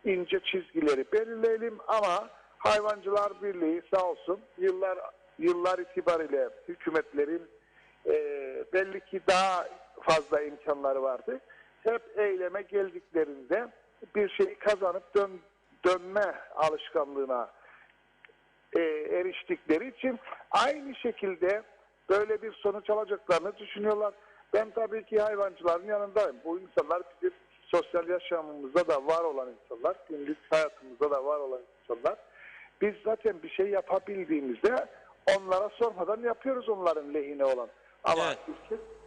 ince çizgileri belirleyelim ama Hayvancılar Birliği sağ olsun yıllar itibariyle hükümetlerin belli ki daha fazla imkanları vardı. Hep eyleme geldiklerinde bir şeyi kazanıp dönme alışkanlığına eriştikleri için aynı şekilde böyle bir sonuç alacaklarını düşünüyorlar. Ben tabii ki hayvancıların yanındayım. Bu insanlar bizim sosyal yaşamımızda da var olan insanlar, günlük hayatımızda da var olan insanlar. Biz zaten bir şey yapabildiğimizde onlara sormadan yapıyoruz onların lehine olan. Ama Evet.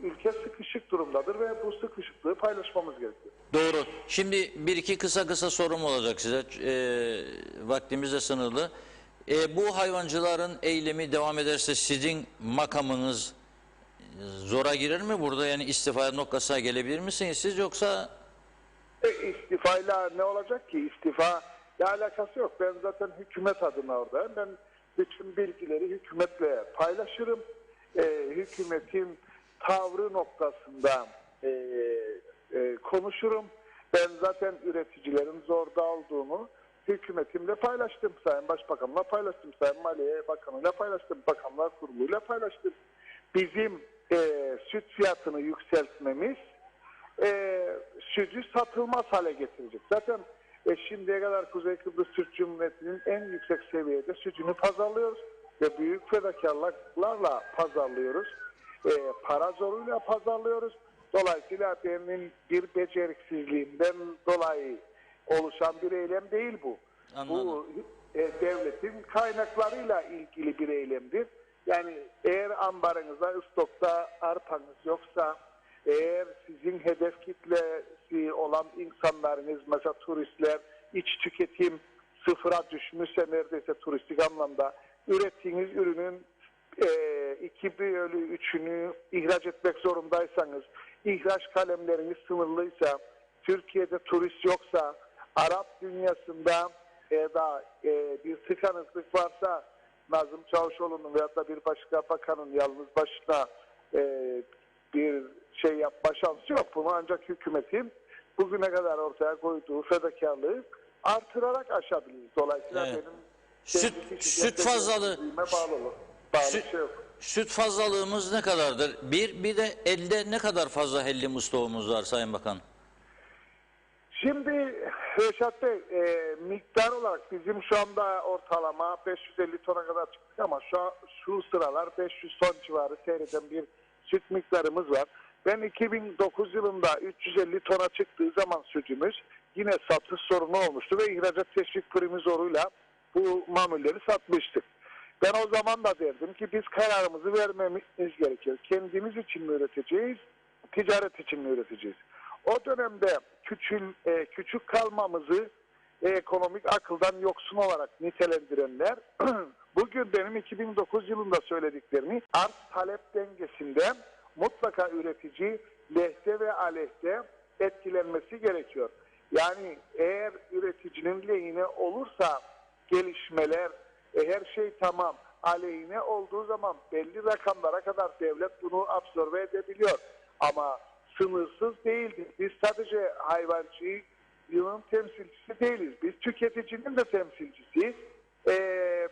ülke sıkışık durumdadır ve bu sıkışıklığı paylaşmamız gerekiyor. Doğru. Şimdi bir iki kısa sorum olacak size. Vaktimiz de sınırlı. Bu hayvancıların eylemi devam ederse sizin makamınız zora girer mi burada? Yani istifa noktasına gelebilir misiniz siz yoksa? İstifayla ne olacak ki? İstifa ile alakası yok. Ben zaten hükümet adına oradayım. Ben bütün bilgileri hükümetle paylaşırım. Hükümetin tavrı noktasında konuşurum. Ben zaten üreticilerin zorda olduğunu hükümetimle paylaştım. Sayın Başbakan'la paylaştım. Sayın Maliye Bakanı'yla paylaştım. Bakanlar Kurulu'yla paylaştım. Bizim süt fiyatını yükseltmemiz sütü satılmaz hale getirecek. Zaten şimdiye kadar Kuzey Kıbrıs Türk Cumhuriyeti'nin en yüksek seviyede sütünü pazarlıyoruz ve büyük fedakarlıklarla pazarlıyoruz. Para zoruyla pazarlıyoruz. Dolayısıyla benim bir beceriksizliğimden dolayı oluşan bir eylem değil bu. Anladım. Bu devletin kaynaklarıyla ilgili bir eylemdir. Yani eğer ambarınızda, stokta arpanız yoksa, eğer sizin hedef kitlesi olan insanlarınız, mesela turistler, iç tüketim sıfıra düşmüşse neredeyse turistik anlamda, ürettiğiniz ürünün 2/3'ünü ihraç etmek zorundaysanız, ihraç kalemleriniz sınırlıysa, Türkiye'de turist yoksa, Arap dünyasında da bir tıkanıklık varsa, Nazım Çavuşoğlu'nun veyahut da bir başka bakanın yalnız başına bir şey yapma şansı yok. Bunu ancak hükümetin bugüne kadar ortaya koyduğu fedakarlığı artırarak aşabiliriz. Dolayısıyla Evet. benim Süt fazlalığı bağlı olur. süt, Bir şey yok. süt fazlalığımız ne kadardır? Bir de elde ne kadar fazla hellim stoğumuz var Sayın Bakan? Şimdi Reşat Bey, miktar olarak bizim şu anda ortalama 550 tona kadar çıktık ama şu sıralar 500 ton civarı seyreden bir süt miktarımız var. Ben 2009 yılında 350 tona çıktığı zaman sütümüz yine satış sorunu olmuştu ve ihracat teşvik primi zoruyla bu mamulleri satmıştık. Ben o zaman da derdim ki biz kararımızı vermemiz gerekiyor. Kendimiz için mi üreteceğiz, ticaret için mi üreteceğiz? O dönemde küçük kalmamızı ekonomik akıldan yoksun olarak nitelendirenler bugün benim 2009 yılında söylediklerimi arz talep dengesinde mutlaka üretici lehte ve aleyhte etkilenmesi gerekiyor. Yani eğer üreticinin lehine olursa gelişmeler her şey tamam, aleyhine olduğu zaman belli rakamlara kadar devlet bunu absorbe edebiliyor. Ama sınırsız değildir. Biz sadece hayvancılığın temsilcisi değiliz. Biz tüketicinin de temsilcisiyiz.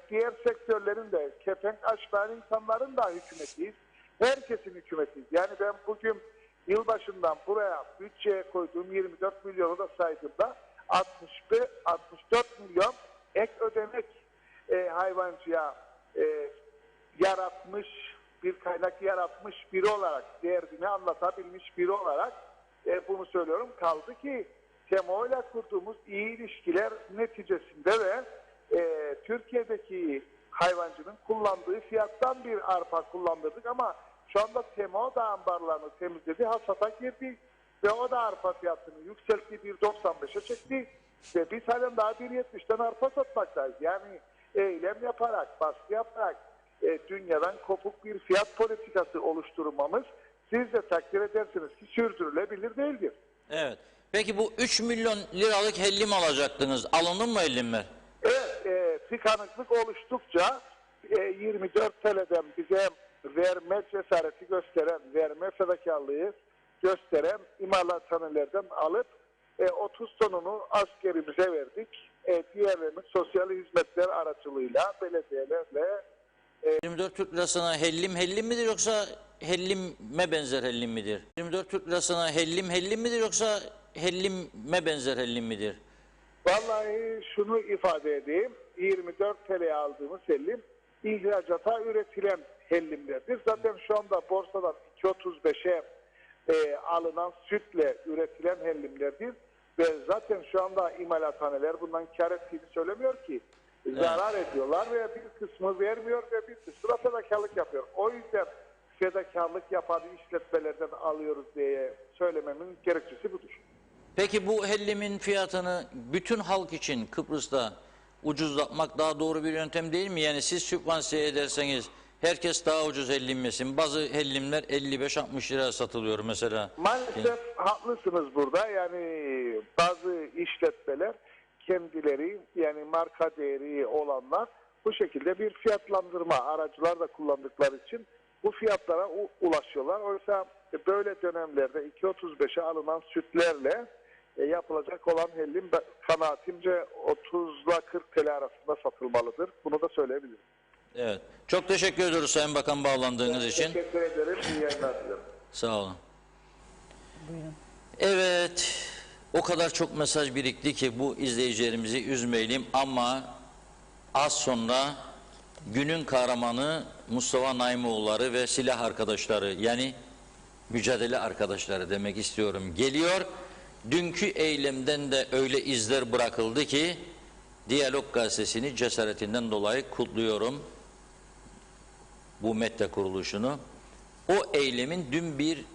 Diğer sektörlerin de kepenk açmayan insanların da hükümetiyiz. Herkesin hükümetiyiz. Yani ben bugün yılbaşından buraya bütçeye koyduğum 24 milyonu da saydığımda 64 milyon ek ödenek hayvancıya yaratmış, bir kaynak yaratmış biri olarak, derdini anlatabilmiş biri olarak bunu söylüyorum. Kaldı ki TEMO ile kurduğumuz iyi ilişkiler neticesinde ve Türkiye'deki hayvancının kullandığı fiyattan bir arpa kullandırdık ama şu anda TEMO da ambarlarını temizledi, hasata girdi ve o da arpa fiyatını yükseltti, 1.95'e çekti ve biz halen daha 1.70'ten arpa satmaktayız. Yani eylem yaparak, baskı yaparak dünyadan kopuk bir fiyat politikası oluşturmamız, siz de takdir edersiniz ki sürdürülebilir değildir. Evet. Peki bu 3 milyon liralık hellim alacaktınız. Alındı mı hellimler? Evet, tıkanıklık oluştukça 24 TL'den bize verme cesareti gösteren, verme fedakarlığı gösteren imalathanelerden alıp 30 tonunu askerimize verdik. Diğerlerini sosyal hizmetler aracılığıyla belediyelerle 24 Türk lirasına hellim midir yoksa hellime benzer hellim midir? 24 Türk lirasına hellim midir yoksa hellime benzer hellim midir? vallahi şunu ifade edeyim. 24 TL'ye aldığımız hellim ihracata üretilen hellimlerdir. Zaten şu anda borsadan 2.35'e alınan sütle üretilen hellimlerdir. Ve zaten şu anda imalathaneler bundan kar ettiğini söylemiyor ki. Zarar ediyorlar ve bir kısmı vermiyor ve bir kısmı da fedakarlık yapıyor. O yüzden fedakarlık yapan işletmelerden alıyoruz diye söylememin gerekçesi budur. Peki bu hellimin fiyatını bütün halk için Kıbrıs'ta ucuzlatmak daha doğru bir yöntem değil mi? Yani siz sübvanse ederseniz herkes daha ucuz hellim yesin. Bazı hellimler 55-60 liraya satılıyor mesela. Maalesef haklısınız burada. Yani bazı işletmeler kendileri, yani marka değeri olanlar bu şekilde bir fiyatlandırma aracılar da kullandıkları için bu fiyatlara ulaşıyorlar. Oysa böyle dönemlerde 2.35'e alınan sütlerle yapılacak olan hellim kanaatimce 30'la 40 TL arasında satılmalıdır. Bunu da söyleyebilirim. Evet. Çok teşekkür ediyoruz Sayın Bakan bağlandığınız için. Teşekkür ederim. İyi yayınlar dilerim. Sağ olun. Buyurun. Evet. O kadar çok mesaj birikti ki bu izleyicilerimizi üzmeyelim ama az sonra günün kahramanı Mustafa Naimoğulları ve silah arkadaşları, yani mücadele arkadaşları demek istiyorum, geliyor. Dünkü eylemden de öyle izler bırakıldı ki Diyalog Gazetesi'ni cesaretinden dolayı kutluyorum, bu medya kuruluşunu. O eylemin dün bir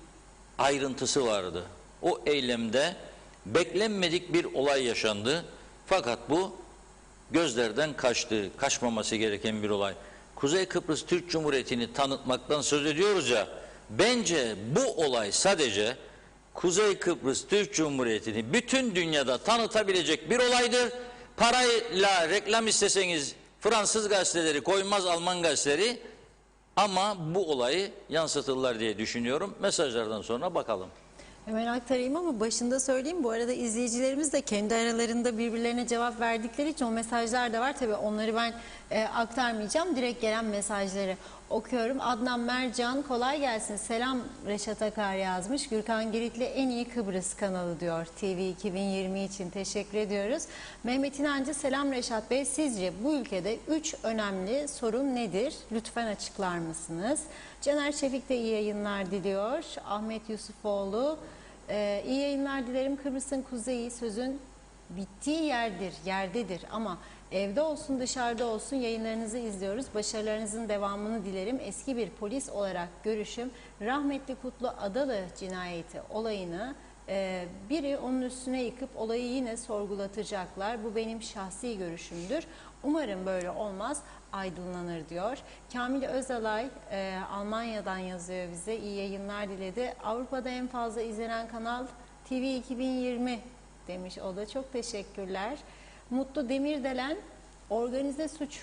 ayrıntısı vardı. O eylemde beklenmedik bir olay yaşandı. Fakat bu gözlerden kaçtı. Kaçmaması gereken bir olay. Kuzey Kıbrıs Türk Cumhuriyeti'ni tanıtmaktan söz ediyoruz ya. Bence bu olay sadece Kuzey Kıbrıs Türk Cumhuriyeti'ni bütün dünyada tanıtabilecek bir olaydır. Parayla reklam isteseniz Fransız gazeteleri koymaz, Alman gazeteleri, ama bu olayı yansıtırlar diye düşünüyorum. Mesajlardan sonra bakalım. Hemen aktarayım ama başında söyleyeyim. Bu arada izleyicilerimiz de kendi aralarında birbirlerine cevap verdikleri için o mesajlar da var. Tabii onları ben aktarmayacağım. Direkt gelen mesajları okuyorum. Adnan Mercan kolay gelsin. Selam Reşat Akar yazmış. Gürkan Giritli en iyi Kıbrıs kanalı diyor. TV 2020 için teşekkür ediyoruz. Mehmet İnancı selam Reşat Bey. Sizce bu ülkede 3 önemli sorun nedir? Lütfen açıklar mısınız? Caner Şefik de iyi yayınlar diliyor. Ahmet Yusufoğlu iyi yayınlar dilerim. Kıbrıs'ın kuzeyi sözün bittiği yerdedir ama evde olsun dışarıda olsun yayınlarınızı izliyoruz. Başarılarınızın devamını dilerim. Eski bir polis olarak görüşüm rahmetli Kutlu Adalı cinayeti olayını biri onun üstüne yıkıp olayı yine sorgulatacaklar. Bu benim şahsi görüşümdür. Umarım böyle olmaz, aydınlanır diyor. Kamil Özalay Almanya'dan yazıyor bize. İyi yayınlar diledi. Avrupa'da en fazla izlenen kanal TV 2020 demiş. O da çok teşekkürler. Mutlu Demirdelen organize suç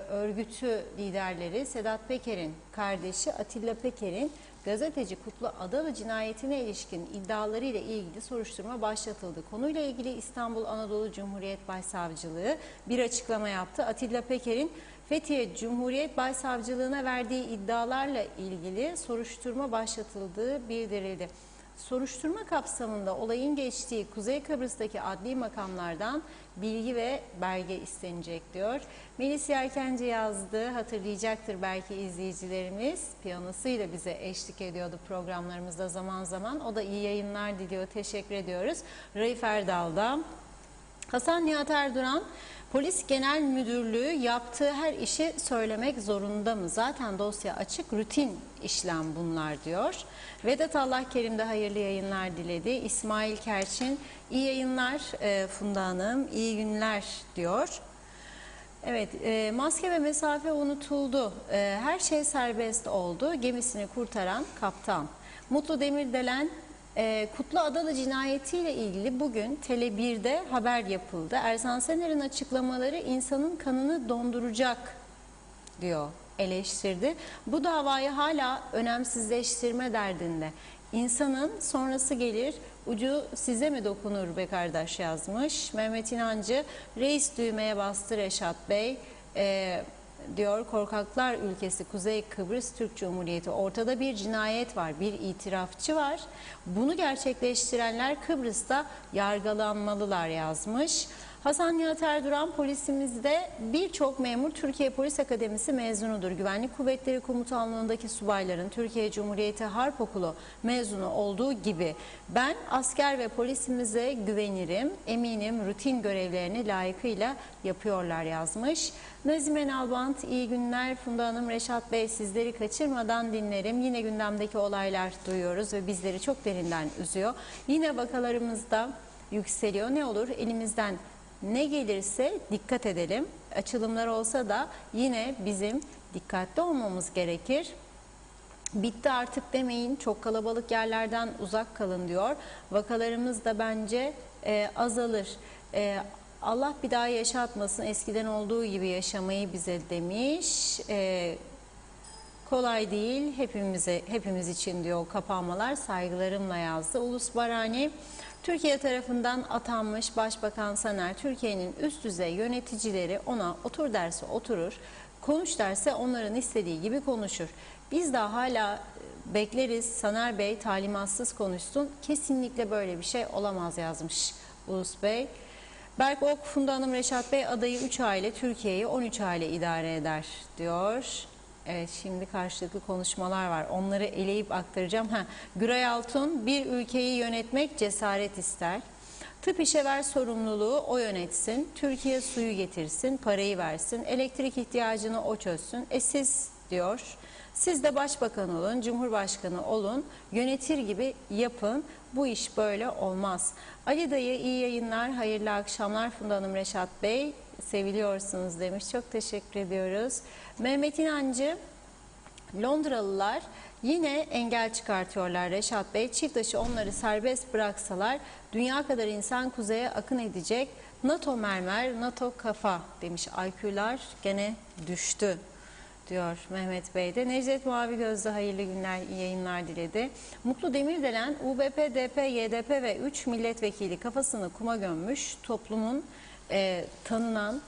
örgütü liderleri Sedat Peker'in kardeşi Atilla Peker'in gazeteci Kutlu Adalı cinayetine ilişkin iddialarıyla ilgili soruşturma başlatıldı. Konuyla ilgili İstanbul Anadolu Cumhuriyet Başsavcılığı bir açıklama yaptı. Atilla Peker'in Fethiye Cumhuriyet Başsavcılığına verdiği iddialarla ilgili soruşturma başlatıldığı bildirildi. soruşturma kapsamında olayın geçtiği Kuzey Kıbrıs'taki adli makamlardan bilgi ve belge istenecek diyor. Melis Yelkenci yazdı, hatırlayacaktır belki izleyicilerimiz. Piyanosuyla bize eşlik ediyordu programlarımızda zaman zaman. O da iyi yayınlar diliyor, teşekkür ediyoruz. Raif Erdal'da. Hasan Nihat Erduran, Polis Genel Müdürlüğü yaptığı her işi söylemek zorunda mı? Zaten dosya açık, rutin işlem bunlar diyor. Vedat Allahkerim de hayırlı yayınlar diledi. İsmail Kerçin, iyi yayınlar Funda Hanım, iyi günler diyor. Evet, maske ve mesafe unutuldu. Her şey serbest oldu. Gemisini kurtaran kaptan. Mutlu Demirdelen, Kutlu Adalı cinayetiyle ilgili bugün Tele1'de haber yapıldı. Ersan Sener'in açıklamaları insanın kanını donduracak diyor, eleştirdi. Bu davayı hala önemsizleştirme derdinde. İnsanın sonrası gelir, ucu size mi dokunur be kardeş yazmış. Mehmet İnancı, reis düğmeye bastı Reşat Bey. Diyor, korkaklar ülkesi Kuzey Kıbrıs Türk Cumhuriyeti, ortada bir cinayet var, bir itirafçı var. Bunu gerçekleştirenler Kıbrıs'ta yargılanmalılar yazmış. Hasan Nihat Erduran, polisimizde birçok memur Türkiye Polis Akademisi mezunudur. Güvenlik Kuvvetleri Komutanlığındaki subayların Türkiye Cumhuriyeti Harp Okulu mezunu olduğu gibi ben asker ve polisimize güvenirim. Eminim rutin görevlerini layıkıyla yapıyorlar yazmış. Nazime Nalbant, iyi günler Funda Hanım, Reşat Bey, sizleri kaçırmadan dinlerim. Yine gündemdeki olaylar duyuyoruz ve bizleri çok derinden üzüyor. Yine vakalarımızda yükseliyor. Ne olur elimizden ne gelirse dikkat edelim. Açılımlar olsa da yine bizim dikkatli olmamız gerekir. Bitti artık demeyin, çok kalabalık yerlerden uzak kalın diyor. Vakalarımız da bence azalır. Allah bir daha yaşatmasın, eskiden olduğu gibi yaşamayı bize demiş. Kolay değil hepimiz için diyor, kapanmalar, saygılarımla yazdı. Ulus Barani, Türkiye tarafından atanmış Başbakan Saner, Türkiye'nin üst düzey yöneticileri ona otur derse oturur, konuş derse onların istediği gibi konuşur. Biz daha hala bekleriz, Saner Bey talimatsız konuşsun. Kesinlikle böyle bir şey olamaz yazmış Ulus Bey. Berk Ok, Funda Hanım, Reşat Bey adayı 3 aile, Türkiye'yi 13 aile idare eder diyor. Evet, şimdi karşılıklı konuşmalar var. Onları eleyip aktaracağım. Güray Altun, bir ülkeyi yönetmek cesaret ister. Tıp işe ver sorumluluğu o yönetsin. Türkiye suyu getirsin, parayı versin. Elektrik ihtiyacını o çözsün. Siz diyor. Siz de başbakan olun, cumhurbaşkanı olun, yönetir gibi yapın. Bu iş böyle olmaz. Ali Dayı, iyi yayınlar, hayırlı akşamlar Funda Hanım, Reşat Bey. Seviliyorsunuz demiş. Çok teşekkür ediyoruz. Mehmet İnancı, Londralılar yine engel çıkartıyorlar Reşat Bey. Çiftbaşı onları serbest bıraksalar dünya kadar insan kuzeye akın edecek. NATO mermer, NATO kafa demiş. IQ'lar gene düştü diyor Mehmet Bey de. Necdet Mavi Gözlü hayırlı günler, iyi yayınlar diledi. Mutlu Demirdelen, UBP, DP, YDP ve 3 milletvekili kafasını kuma gömmüş. Toplumun tanınan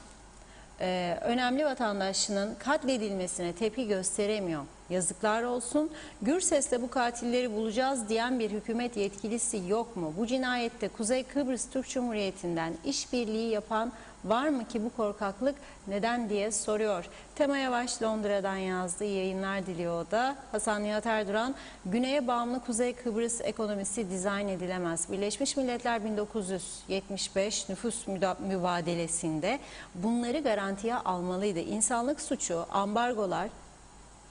önemli vatandaşının katledilmesine tepki gösteremiyor. Yazıklar olsun. Gürses'te bu katilleri bulacağız diyen bir hükümet yetkilisi yok mu? Bu cinayette Kuzey Kıbrıs Türk Cumhuriyeti'nden işbirliği yapan var mı ki bu korkaklık neden diye soruyor. Tema Yavaş Londra'dan yazdı. İyi yayınlar diliyor o da. Hasan Nihat Erduran, güneye bağımlı Kuzey Kıbrıs ekonomisi dizayn edilemez. Birleşmiş Milletler 1975 nüfus mübadelesinde bunları garantiye almalıydı. İnsanlık suçu, ambargolar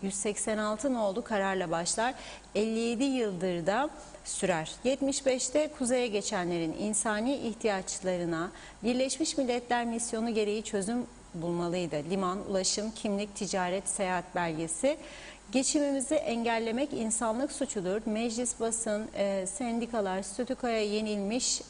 186 nolu kararla başlar. 57 yıldır da sürer. 75'te kuzeye geçenlerin insani ihtiyaçlarına Birleşmiş Milletler misyonu gereği çözüm bulmalıydı. Liman, ulaşım, kimlik, ticaret, seyahat belgesi. Geçimimizi engellemek insanlık suçudur. Meclis, basın, sendikalar statükoya yenilmiş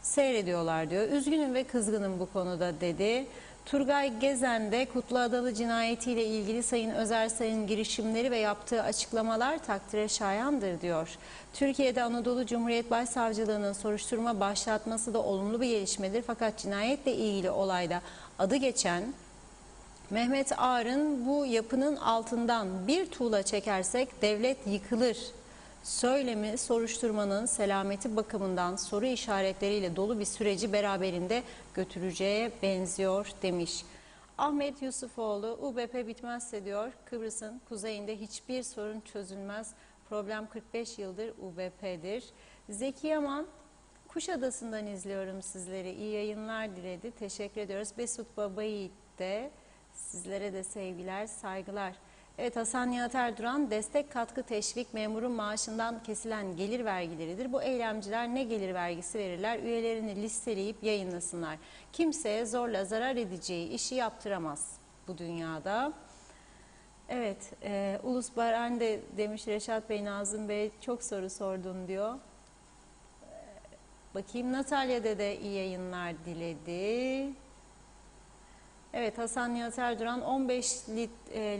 seyrediyorlar diyor. Üzgünüm ve kızgınım bu konuda dedi. Turgay Gezen de Kutlu Adalı cinayetiyle ilgili Sayın Özersay'ın girişimleri ve yaptığı açıklamalar takdire şayandır diyor. Türkiye'de Anadolu Cumhuriyet Başsavcılığı'nın soruşturma başlatması da olumlu bir gelişmedir. Fakat cinayetle ilgili olayda adı geçen Mehmet Ağar'ın bu yapının altından bir tuğla çekersek devlet yıkılır söylemi soruşturmanın selameti bakımından soru işaretleriyle dolu bir süreci beraberinde götüreceğe benziyor demiş. Ahmet Yusufoğlu, UBP bitmezse diyor, Kıbrıs'ın kuzeyinde hiçbir sorun çözülmez. Problem 45 yıldır UBP'dir. Zeki Yaman, Kuşadası'ndan izliyorum sizleri. İyi yayınlar diledi. Teşekkür ediyoruz. Besut Babayiğit de sizlere de sevgiler, saygılar. Evet, Hasan Nihat Erduran, destek katkı teşvik memurun maaşından kesilen gelir vergileridir. Bu eylemciler ne gelir vergisi verirler? Üyelerini listeleyip yayınlasınlar. Kimseye zorla zarar edeceği işi yaptıramaz bu dünyada. Evet, Ulus Baran de demiş, Reşat Bey, Nazım Bey çok soru sordun diyor. Bakayım, Natalya de iyi yayınlar diledi. Evet, Hasan Nihat Erduran, 15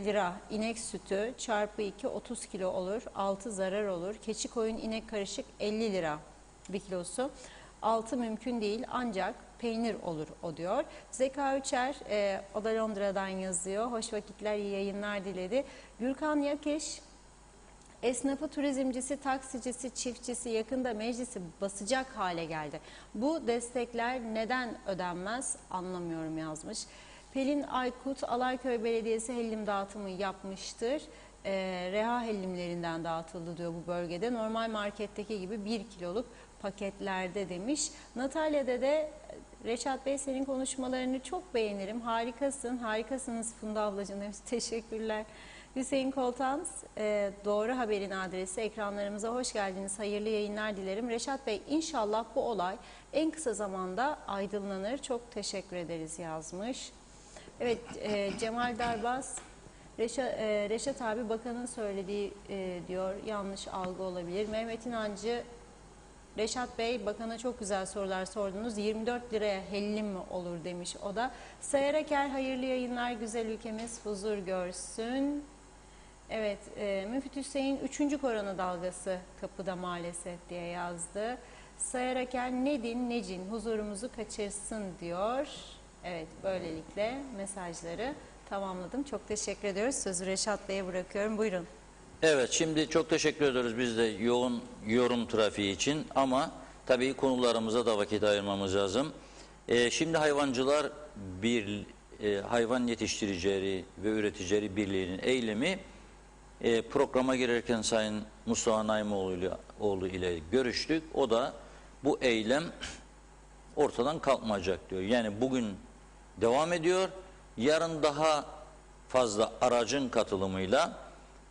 lira inek sütü çarpı 2 30 kilo olur. 6 zarar olur. Keçi koyun inek karışık 50 lira bir kilosu. 6 mümkün değil, ancak peynir olur o diyor. Zeka Üçer, o da Londra'dan yazıyor. Hoş vakitler, iyi yayınlar diledi. Gürkan Yakeş, esnafı, turizmcisi, taksicisi, çiftçisi yakında meclisi basacak hale geldi. Bu destekler neden ödenmez anlamıyorum yazmış. Pelin Aykut, Alayköy Belediyesi hellim dağıtımı yapmıştır. Reha hellimlerinden dağıtıldı diyor bu bölgede. Normal marketteki gibi 1 kiloluk paketlerde demiş. Natalya'da de Reşat Bey, senin konuşmalarını çok beğenirim. Harikasın, harikasınız Funda ablacığım demiş. Teşekkürler. Hüseyin Koltans, Doğru Haber'in adresi, ekranlarımıza hoş geldiniz. Hayırlı yayınlar dilerim. Reşat Bey, inşallah bu olay en kısa zamanda aydınlanır. Çok teşekkür ederiz yazmış. Evet, Cemal Darbaz, Reşat abi bakanın söylediği diyor, yanlış algı olabilir. Mehmet İnancı, Reşat Bey, bakana çok güzel sorular sordunuz. 24 liraya hellim mi olur demiş o da. Sayar Eker, hayırlı yayınlar, güzel ülkemiz huzur görsün. Evet, Müftü Hüseyin 3. korona dalgası kapıda maalesef diye yazdı. Sayar Eker, Nedin Necin huzurumuzu kaçırsın diyor. Evet, böylelikle mesajları tamamladım. Çok teşekkür ediyoruz. Sözü Reşat Bey'e bırakıyorum. Buyurun. Evet, şimdi çok teşekkür ediyoruz biz de yoğun yorum trafiği için, ama tabii konularımıza da vakit ayırmamız lazım. Şimdi hayvancılar hayvan yetiştiricileri ve üreticileri birliğinin eylemi, programa girerken Sayın Mustafa Naimoğlu ile görüştük. O da bu eylem ortadan kalkmayacak diyor. Yani bugün devam ediyor. Yarın daha fazla aracın katılımıyla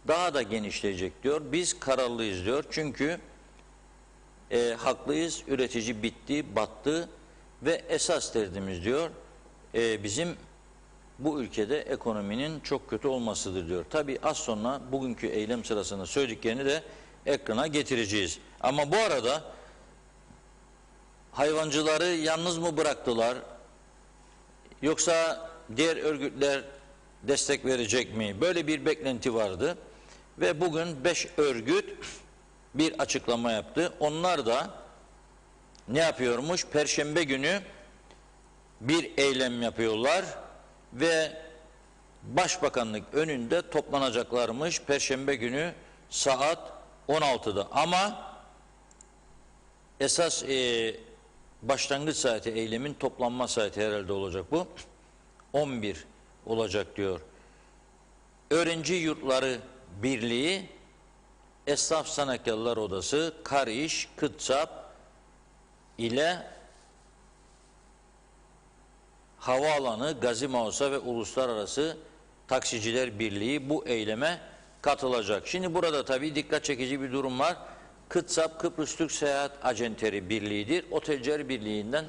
daha da genişleyecek diyor. Biz kararlıyız diyor. Çünkü haklıyız. Üretici bitti, battı ve esas derdimiz diyor, bizim bu ülkede ekonominin çok kötü olmasıdır diyor. Tabii az sonra bugünkü eylem sırasında söylediklerini de ekrana getireceğiz. Ama bu arada hayvancıları yalnız mı bıraktılar? Yoksa diğer örgütler destek verecek mi? Böyle bir beklenti vardı. Ve bugün 5 örgüt bir açıklama yaptı. Onlar da ne yapıyormuş? Perşembe günü bir eylem yapıyorlar ve Başbakanlık önünde toplanacaklarmış Perşembe günü saat 16'da. Ama esas başlangıç saati, eylemin toplanma saati herhalde olacak bu. 11 olacak diyor. Öğrenci Yurtları Birliği, Esnaf Sanatkarlar Odası, Kariş, Kıtsap ile Havaalanı, Gazi Mausa ve Uluslararası Taksiciler Birliği bu eyleme katılacak. Şimdi burada tabii dikkat çekici bir durum var. Kıtsap, Kıbrıs Türk Seyahat Acenteri Birliği'dir. Otelciler Birliği'nden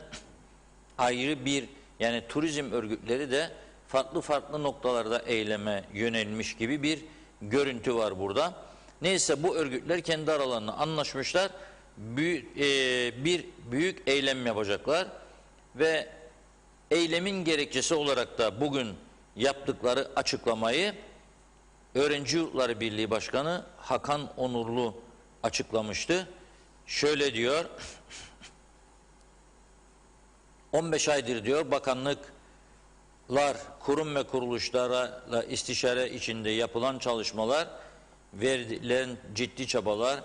ayrı bir, yani turizm örgütleri de farklı noktalarda eyleme yönelmiş gibi bir görüntü var burada. Neyse, bu örgütler kendi aralarında anlaşmışlar. Bir büyük eylem yapacaklar ve eylemin gerekçesi olarak da bugün yaptıkları açıklamayı Öğrenci Yurtları Birliği Başkanı Hakan Onurlu açıklamıştı. Şöyle diyor: 15 aydır diyor bakanlıklar, kurum ve kuruluşlarla istişare içinde yapılan çalışmalar, verilen ciddi çabalar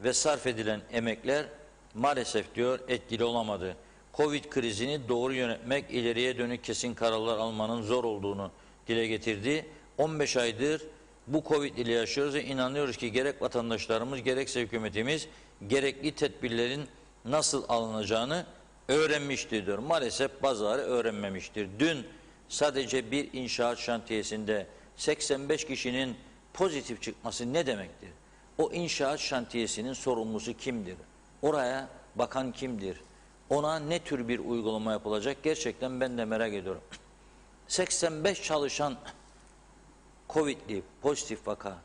ve sarf edilen emekler maalesef diyor etkili olamadı. Covid krizini doğru yönetmek, ileriye dönük kesin kararlar almanın zor olduğunu dile getirdi. 15 aydır bu Covid ile yaşıyoruz ve inanıyoruz ki gerek vatandaşlarımız gerekse hükümetimiz gerekli tedbirlerin nasıl alınacağını öğrenmiştir diyor. Maalesef bazıları öğrenmemiştir. Dün sadece bir inşaat şantiyesinde 85 kişinin pozitif çıkması ne demektir? O inşaat şantiyesinin sorumlusu kimdir? Oraya bakan kimdir? Ona ne tür bir uygulama yapılacak? Gerçekten ben de merak ediyorum. 85 çalışan Covid'li pozitif vaka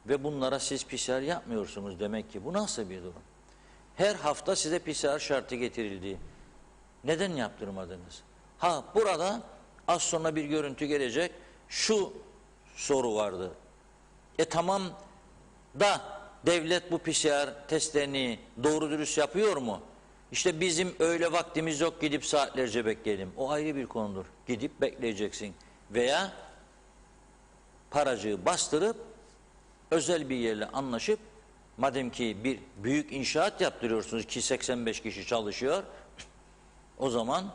ve bunlara siz PCR yapmıyorsunuz demek ki. Bu nasıl bir durum? Her hafta size PCR şartı getirildi. Neden yaptırmadınız? Ha, burada az sonra bir görüntü gelecek. Şu soru vardı. Tamam da devlet bu PCR testlerini doğru dürüst yapıyor mu? İşte bizim öyle vaktimiz yok, gidip saatlerce bekleyelim. O ayrı bir konudur. Gidip bekleyeceksin. Veya paracığı bastırıp özel bir yerle anlaşıp, madem ki bir büyük inşaat yaptırıyorsunuz ki 85 kişi çalışıyor, o zaman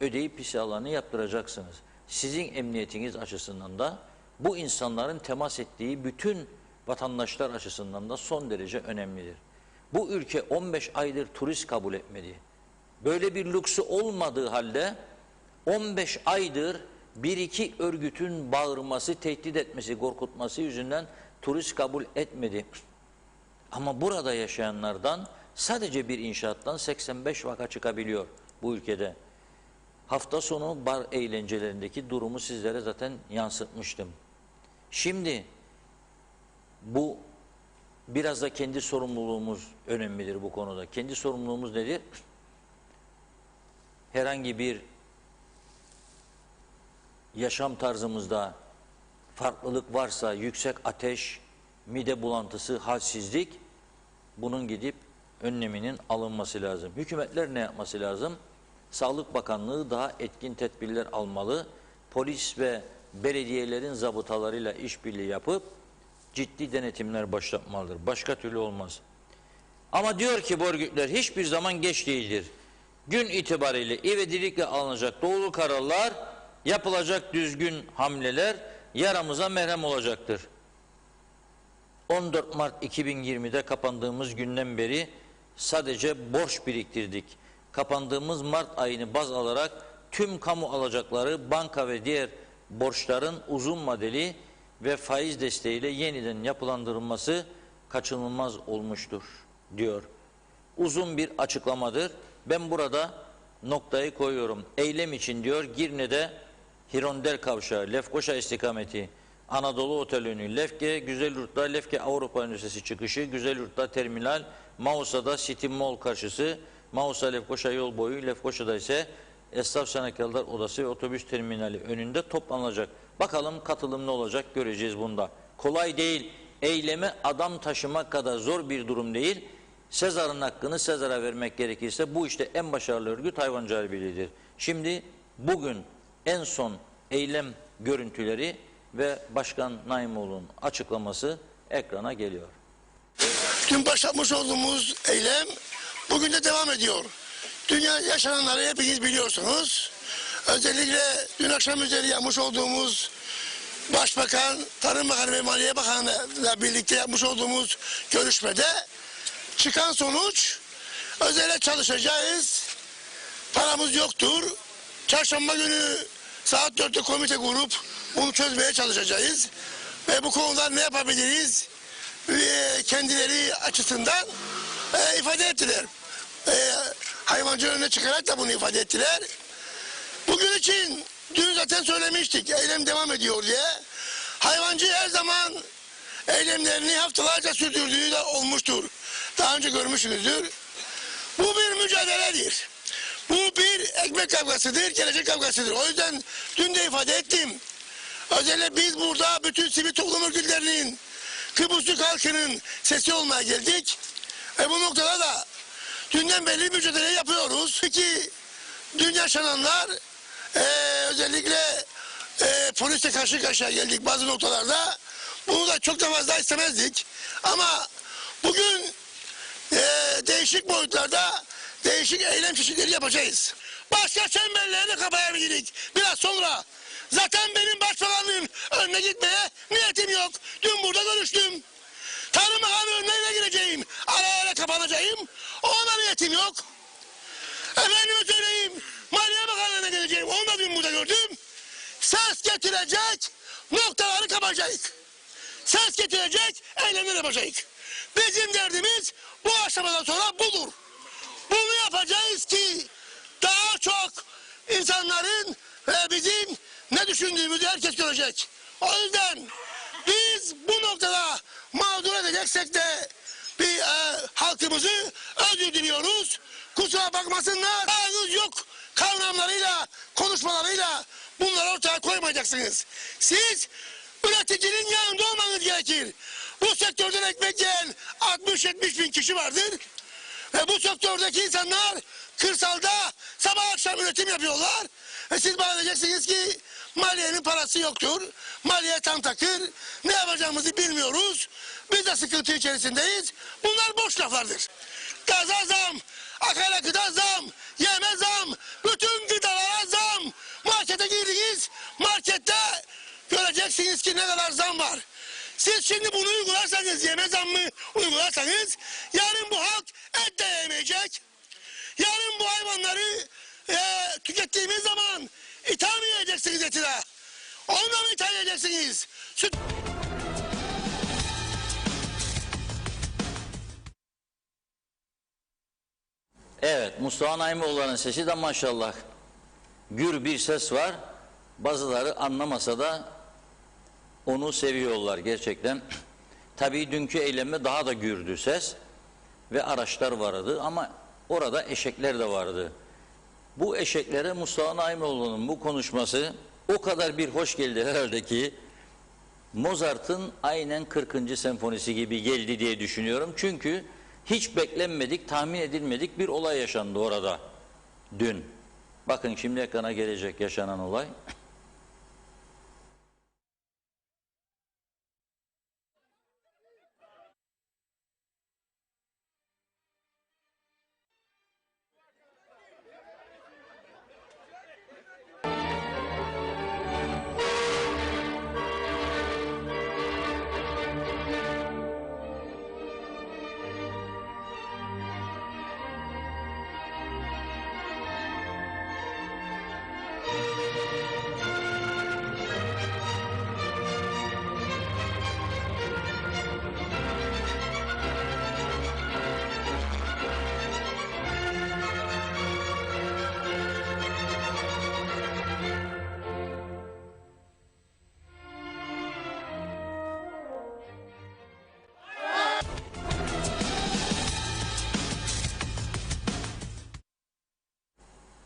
ödeyip PCR'larını yaptıracaksınız. Sizin emniyetiniz açısından da bu insanların temas ettiği bütün vatandaşlar açısından da son derece önemlidir. Bu ülke 15 aydır turist kabul etmedi. Böyle bir lüksü olmadığı halde 15 aydır bir iki örgütün bağırması, tehdit etmesi, korkutması yüzünden turist kabul etmedi. Ama burada yaşayanlardan sadece bir inşaattan 85 vaka çıkabiliyor bu ülkede. Hafta sonu bar eğlencelerindeki durumu sizlere zaten yansıtmıştım. Şimdi bu biraz da kendi sorumluluğumuz önemlidir bu konuda. Kendi sorumluluğumuz nedir? Herhangi bir yaşam tarzımızda farklılık varsa, yüksek ateş, mide bulantısı, halsizlik, bunun gidip önleminin alınması lazım. Hükümetler ne yapması lazım? Sağlık Bakanlığı daha etkin tedbirler almalı. Polis ve belediyelerin zabıtalarıyla işbirliği yapıp ciddi denetimler başlatmalıdır. Başka türlü olmaz. Ama diyor ki bu örgütler hiçbir zaman geç değildir. Gün itibariyle ivedilikle alınacak doğru kararlar, yapılacak düzgün hamleler yaramıza merhem olacaktır. 14 Mart 2020'de kapandığımız günden beri sadece borç biriktirdik. Kapandığımız Mart ayını baz alarak tüm kamu alacakları, banka ve diğer borçların uzun vadeli ve faiz desteğiyle yeniden yapılandırılması kaçınılmaz olmuştur diyor. Uzun bir açıklamadır. Ben burada noktayı koyuyorum. Eylem için diyor Girne'de Hirondel Kavşağı, Lefkoşa istikameti, Anadolu Otel önü, Lefke, Güzelyurt'ta Lefke Avrupa Üniversitesi çıkışı, Güzelyurt'ta terminal, Mausa'da City Mall karşısı, Mausa Lefkoşa yol boyu, Lefkoşa'da ise Esnaf Sanatkarlar Odası ve otobüs terminali önünde toplanacak. Bakalım katılım ne olacak, göreceğiz bunda. Kolay değil, eyleme adam taşımak kadar zor bir durum değil. Sezar'ın hakkını Sezar'a vermek gerekirse bu işte en başarılı örgüt Hayvancılar Birliği'dir. Şimdi bugün en son eylem görüntüleri ve Başkan Naimoğlu'nun açıklaması ekrana geliyor. Dün başlatmış olduğumuz eylem bugün de devam ediyor. Dünya yaşananları hepiniz biliyorsunuz. Özellikle dün akşam üzeri yapmış olduğumuz Başbakan, Tarım Bakanı ve Maliye Bakanı'yla birlikte yapmış olduğumuz görüşmede çıkan sonuç özele çalışacağız. Paramız yoktur. Çarşamba günü saat 4'te komite kurup bunu çözmeye çalışacağız. Ve bu konuda ne yapabiliriz? Kendileri açısından ifade ettiler. Hayvancı önüne çıkarak da bunu ifade ettiler. Bugün için dün zaten söylemiştik, eylem devam ediyor diye. Hayvancı her zaman eylemlerini haftalarca sürdürdüğü de olmuştur. Daha önce görmüşsünüzdür. Bu bir mücadeledir. Bu bir ekmek kavgasıdır, gelecek kavgasıdır. O yüzden dün de ifade ettim. Özellikle biz burada bütün sivil toplum örgütlerinin, Kıbrıs Türk halkının sesi olmaya geldik. Ve bu noktada da dünden beri mücadele yapıyoruz. Peki dün yaşananlar özellikle polisle karşı karşıya geldik bazı noktalarda. Bunu da çok da fazla istemezdik. Ama bugün değişik boyutlarda değişik eylem çeşitleri yapacağız. Başka çemberlerini kapayabiliriz biraz sonra. Zaten benim başbakanlığın önüne gitmeye niyetim yok. Dün burada görüştüm. Tarım Bakanı önüne gireceğim. Araya kapanacağım. Ona niyetim yok. Efendime söyleyeyim. Maliye Bakanlığı'na geleceğim. Onu da dün burada gördüm. Ses getirecek, noktaları kapatacak. Ses getirecek, eylemler yapacak. Bizim derdimiz bu aşamadan sonra budur. Bunu yapacağız ki daha çok insanların ve bizim ne düşündüğümüzü herkes görecek. O yüzden biz bu noktada mağdur edeceksek de bir halkımızı özür diliyoruz. Kusura bakmasınlar. Ağız yok kavramlarıyla, konuşmalarıyla bunları ortaya koymayacaksınız. Siz üreticinin yanında olmanız gerekir. Bu sektörden ekmek yiyen 60-70 bin kişi vardır. Ve bu sektördeki insanlar kırsalda sabah akşam üretim yapıyorlar. Ve siz bana diyeceksiniz ki maliyenin parası yoktur. Maliye tam takır. Ne yapacağımızı bilmiyoruz. Biz de sıkıntı içerisindeyiz. Bunlar boş laflardır. Gaza zam, akaryakıta zam, yeme zam, bütün gıdalara zam. Markete girdiniz, markette göreceksiniz ki ne kadar zam var. Siz şimdi bunu uygularsanız, yeme zammı uygularsanız, yarın bu halk et de yemeyecek. Yarın bu hayvanları tükettiğimiz zaman ithal mi yiyeceksiniz etine? Onunla mı ithal yiyeceksiniz? Süt... Evet, Mustafa Naimoğlu'nun sesi de maşallah gür bir ses var. Bazıları anlamasa da onu seviyorlar gerçekten. Tabii dünkü eyleme daha da gürdü ses ve araçlar vardı ama orada eşekler de vardı. Bu eşeklere Mustafa Naimoğlu'nun bu konuşması o kadar bir hoş geldi herhalde ki Mozart'ın aynen 40. senfonisi gibi geldi diye düşünüyorum. Çünkü hiç beklenmedik, tahmin edilmedik bir olay yaşandı orada dün. Bakın şimdi ekrana gelecek yaşanan olay.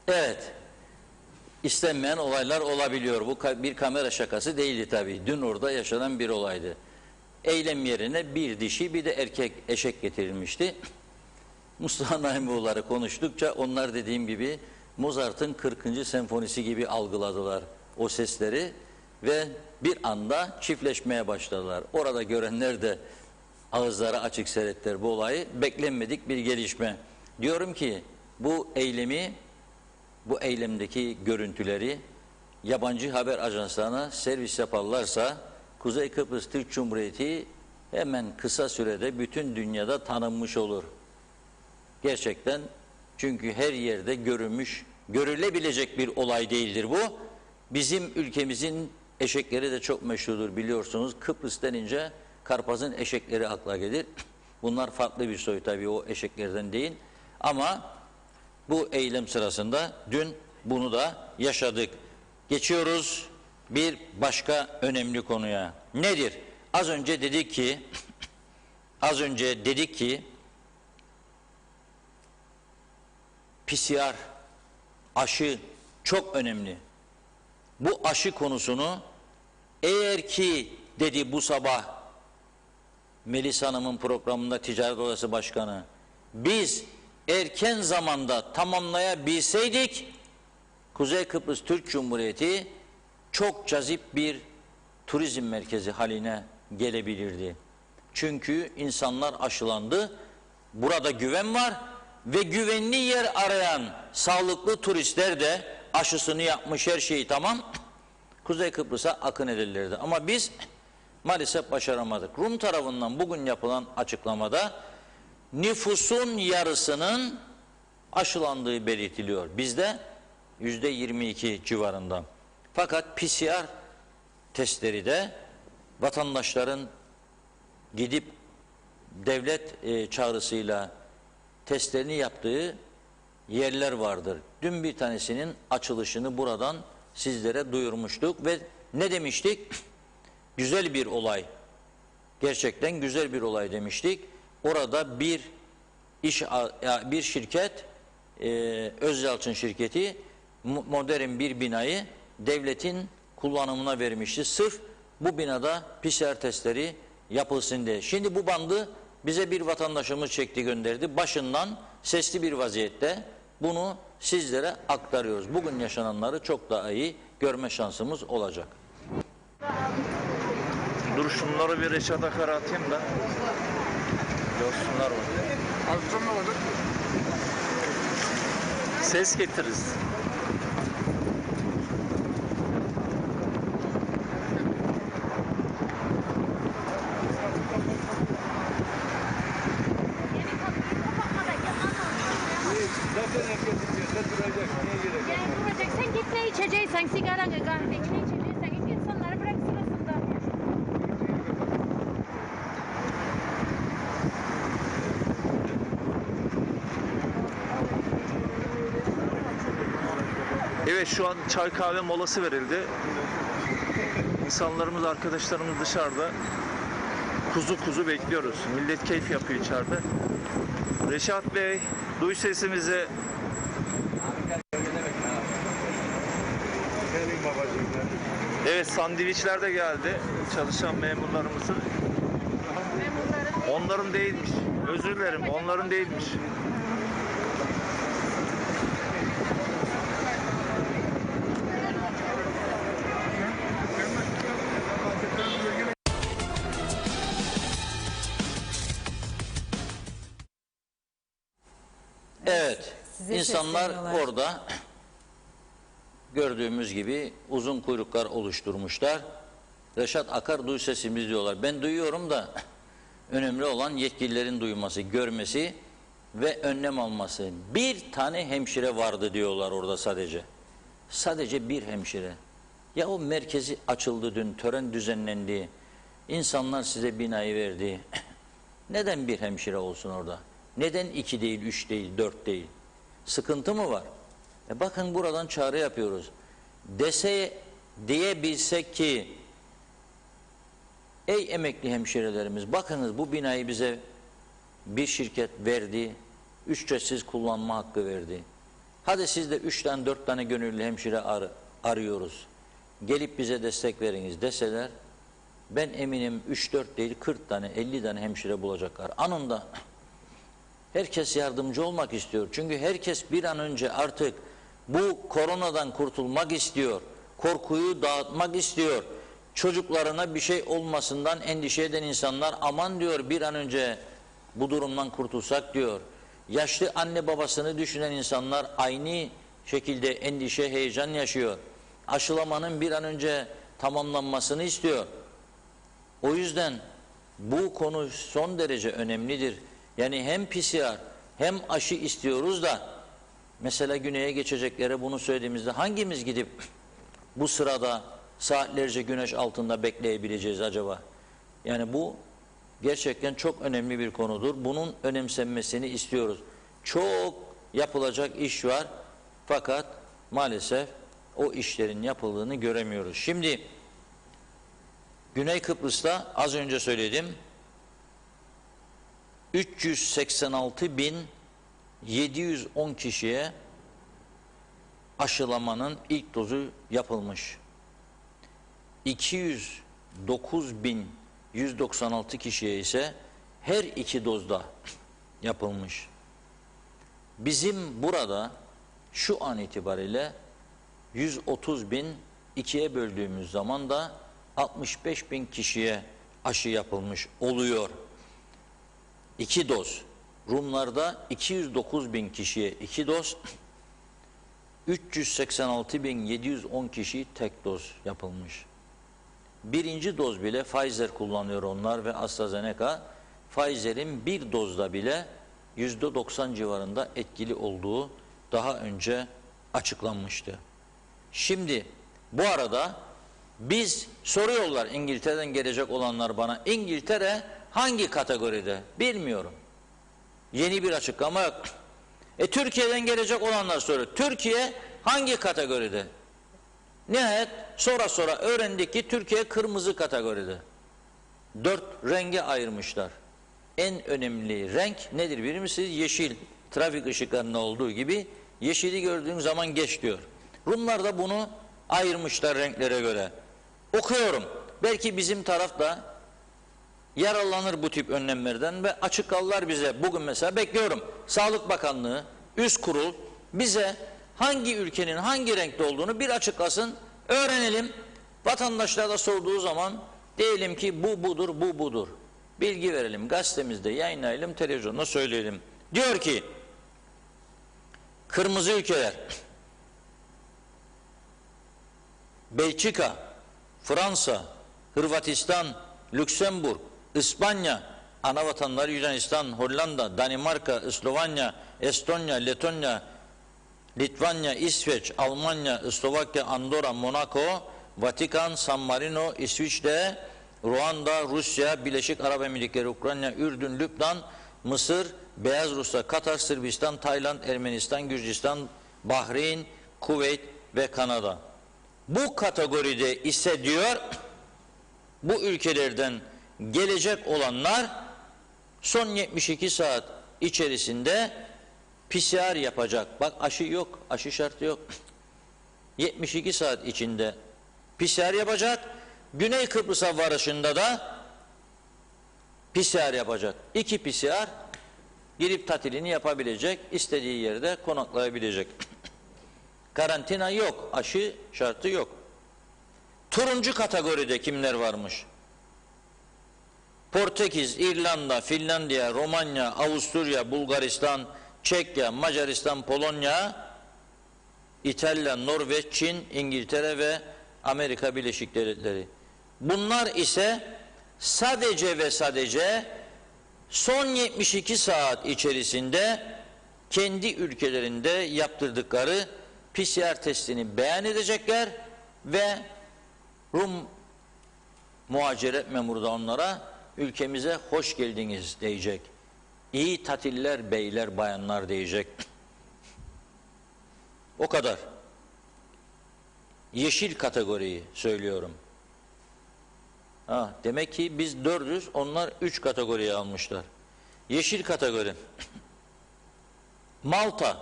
Evet, istenmeyen olaylar olabiliyor. Bu bir kamera şakası değildi tabii. Dün orada yaşanan bir olaydı. Eylem yerine bir dişi bir de erkek eşek getirilmişti. Mustafa Naimoğulları konuştukça onlar dediğim gibi Mozart'ın 40. senfonisi gibi algıladılar o sesleri ve bir anda çiftleşmeye başladılar. Orada görenler de ağızları açık seyrettiler bu olayı. Beklenmedik bir gelişme. Diyorum ki bu eylemi, bu eylemdeki görüntüleri yabancı haber ajanslarına servis yaparlarsa Kuzey Kıbrıs Türk Cumhuriyeti hemen kısa sürede bütün dünyada tanınmış olur. Gerçekten çünkü her yerde görülmüş, görülebilecek bir olay değildir bu. Bizim ülkemizin eşekleri de çok meşhurdur biliyorsunuz. Kıbrıs denince Karpaz'ın eşekleri akla gelir. Bunlar farklı bir soy tabii o eşeklerden değil. Ama bu eylem sırasında dün bunu da yaşadık. Geçiyoruz bir başka önemli konuya. Nedir? Az önce dedik ki PCR, aşı çok önemli. Bu aşı konusunu eğer ki dedi bu sabah Melis Hanım'ın programında Ticaret Odası Başkanı, biz erken zamanda tamamlayabilseydik Kuzey Kıbrıs Türk Cumhuriyeti çok cazip bir turizm merkezi haline gelebilirdi. Çünkü insanlar aşılandı. burada güven var ve güvenli yer arayan sağlıklı turistler de aşısını yapmış, her şeyi tamam, Kuzey Kıbrıs'a akın edilirdi. Ama biz maalesef başaramadık. Rum tarafından bugün yapılan açıklamada nüfusun yarısının aşılandığı belirtiliyor. Bizde %22 civarında. Fakat PCR testleri de vatandaşların gidip devlet çağrısıyla testlerini yaptığı yerler vardır. Dün bir tanesinin açılışını buradan sizlere duyurmuştuk ve ne demiştik? Güzel bir olay. Gerçekten güzel bir olay demiştik. Orada bir şirket, Özyalçın şirketi modern bir binayı devletin kullanımına vermişti. Sırf bu binada PCR testleri yapılsın diye. Şimdi bu bandı bize bir vatandaşımız çekti, gönderdi. Başından sesli bir vaziyette bunu sizlere aktarıyoruz. Bugün yaşananları çok daha iyi görme şansımız olacak. Dur şunları bir Reşat Akar'a atayım da görsünler bak. Ses getiririz. Yani duracaksan git ne içeceksen, sigaranı, kahve, ne içeceksen git insanları bırak sırasında. Evet, şu an çay kahve molası verildi. İnsanlarımız, arkadaşlarımız dışarıda. Kuzu kuzu bekliyoruz. Millet keyif yapıyor içeride. Reşat Bey, duy sesimizi. Evet, sandviçler de geldi. Çalışan memurlarımızın. Onların değilmiş. Özür dilerim, onların değilmiş. Evet, Size insanlar sesleniyorlar. orada gördüğümüz gibi uzun kuyruklar oluşturmuşlar. Reşat Akar duy sesimiz diyorlar. Ben duyuyorum da önemli olan yetkililerin duyması, görmesi ve önlem alması. Bir tane hemşire vardı diyorlar orada sadece. Sadece bir hemşire. Ya o merkezi açıldı dün, tören düzenlendi. İnsanlar size binayı verdi. Neden bir hemşire olsun orada? Neden 2 değil, 3 değil, 4 değil? Sıkıntı mı var? Bakın buradan çağrı yapıyoruz. Diyebilsek ki ey emekli hemşirelerimiz, bakınız bu binayı bize bir şirket verdi, ücretsiz kullanma hakkı verdi. Hadi siz de 3 tane 4 tane gönüllü hemşire arıyoruz. Gelip bize destek veriniz deseler, ben eminim 3-4 değil 40 tane 50 tane hemşire bulacaklar. Anında herkes yardımcı olmak istiyor. Çünkü herkes bir an önce artık bu koronadan kurtulmak istiyor. Korkuyu dağıtmak istiyor. Çocuklarına bir şey olmasından endişe eden insanlar aman diyor bir an önce bu durumdan kurtulsak diyor. Yaşlı anne babasını düşünen insanlar aynı şekilde endişe, heyecan yaşıyor. Aşılamanın bir an önce tamamlanmasını istiyor. O yüzden bu konu son derece önemlidir. Yani hem PCR hem aşı istiyoruz da mesela güneye geçeceklere bunu söylediğimizde hangimiz gidip bu sırada saatlerce güneş altında bekleyebileceğiz acaba? Yani bu gerçekten çok önemli bir konudur. Bunun önemsenmesini istiyoruz. Çok yapılacak iş var fakat maalesef o işlerin yapıldığını göremiyoruz. Şimdi Güney Kıbrıs'ta az önce söyledim 386.710 kişiye aşılamanın ilk dozu yapılmış. 209.196 kişiye ise her iki dozda yapılmış. Bizim burada şu an itibariyle 130.000 ikiye böldüğümüz zaman da 65.000 kişiye aşı yapılmış oluyor. 2 doz. Rumlarda 209 bin kişiye 2 doz, 386.710 kişi tek doz yapılmış. Birinci doz bile Pfizer kullanıyor onlar ve AstraZeneca. Pfizer'in bir dozda bile %90 civarında etkili olduğu daha önce açıklanmıştı. Şimdi bu arada biz soruyorlar, İngiltere'den gelecek olanlar bana, İngiltere hangi kategoride? Bilmiyorum. Yeni bir açıklama yok. Türkiye'den gelecek olanlar soruyor. Türkiye hangi kategoride? Nihayet sonra öğrendik ki Türkiye kırmızı kategoride. 4 renge ayırmışlar. En önemli renk nedir bilir misiniz? Yeşil. Trafik ışıklarında olduğu gibi yeşili gördüğün zaman geç diyor. Rumlar da bunu ayırmışlar renklere göre. Okuyorum. Belki bizim taraf da yararlanır bu tip önlemlerden ve açıklarlar bize. Bugün mesela bekliyorum. Sağlık Bakanlığı, üst kurul bize hangi ülkenin hangi renkte olduğunu bir açıklasın, öğrenelim. Vatandaşlar da sorduğu zaman diyelim ki bu budur, bu budur. Bilgi verelim, gazetemizde yayınlayalım, televizyonda söyleyelim. Diyor ki, kırmızı ülkeler, Belçika, Fransa, Hırvatistan, Lüksemburg, İspanya, ana vatanları Yunanistan, Hollanda, Danimarka, Slovenya, Estonya, Letonya, Litvanya, İsveç, Almanya, Slovakya, Andorra, Monaco, Vatikan, San Marino, İsviçre, Ruanda, Rusya, Birleşik Arap Emirlikleri, Ukrayna, Ürdün, Lübnan, Mısır, Beyaz Rusya, Katar, Sırbistan, Tayland, Ermenistan, Gürcistan, Bahreyn, Kuveyt ve Kanada. Bu kategoride ise diyor, bu ülkelerden gelecek olanlar son 72 saat içerisinde PCR yapacak. Bak aşı yok, aşı şartı yok. 72 saat içinde PCR yapacak. Güney Kıbrıs'a varışında da PCR yapacak. 2 PCR girip tatilini yapabilecek, istediği yerde konaklayabilecek. Karantina yok, aşı şartı yok. Turuncu kategoride kimler varmış? Portekiz, İrlanda, Finlandiya, Romanya, Avusturya, Bulgaristan, Çekya, Macaristan, Polonya, İtalya, Norveç, Çin, İngiltere ve Amerika Birleşik Devletleri. Bunlar ise sadece ve sadece son 72 saat içerisinde kendi ülkelerinde yaptırdıkları PCR testini beyan edecekler ve Rum muhaciret memuru da onlara ülkemize hoş geldiniz diyecek. İyi tatiller beyler bayanlar diyecek. O kadar. Yeşil kategoriyi söylüyorum. Demek ki biz 4'üz, onlar 3 kategoriye almışlar. Yeşil kategori. Malta,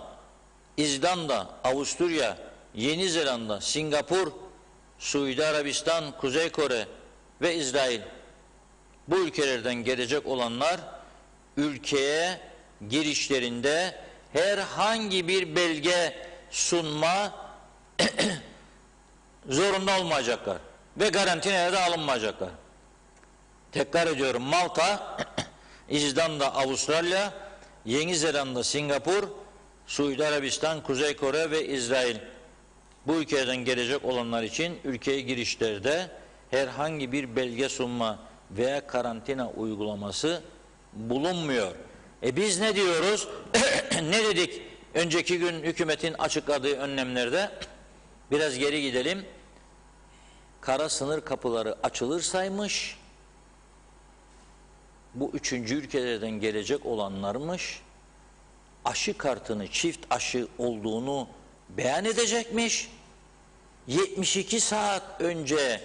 İzlanda, Avusturya, Yeni Zelanda, Singapur, Suudi Arabistan, Kuzey Kore ve İsrail. Bu ülkelerden gelecek olanlar ülkeye girişlerinde herhangi bir belge sunma zorunda olmayacaklar ve karantinaya da alınmayacaklar. Tekrar ediyorum, Malta, İzlanda, Avustralya, Yeni Zelanda, Singapur, Suudi Arabistan, Kuzey Kore ve İsrail. Bu ülkelerden gelecek olanlar için ülkeye girişlerde herhangi bir belge sunma veya karantina uygulaması bulunmuyor. Biz ne diyoruz? Ne dedik önceki gün hükümetin açıkladığı önlemlerde? Biraz geri gidelim. Kara sınır kapıları açılırsaymış, bu 3. ülkelerden gelecek olanlarmış, aşı kartını çift aşı olduğunu beyan edecekmiş, 72 saat önce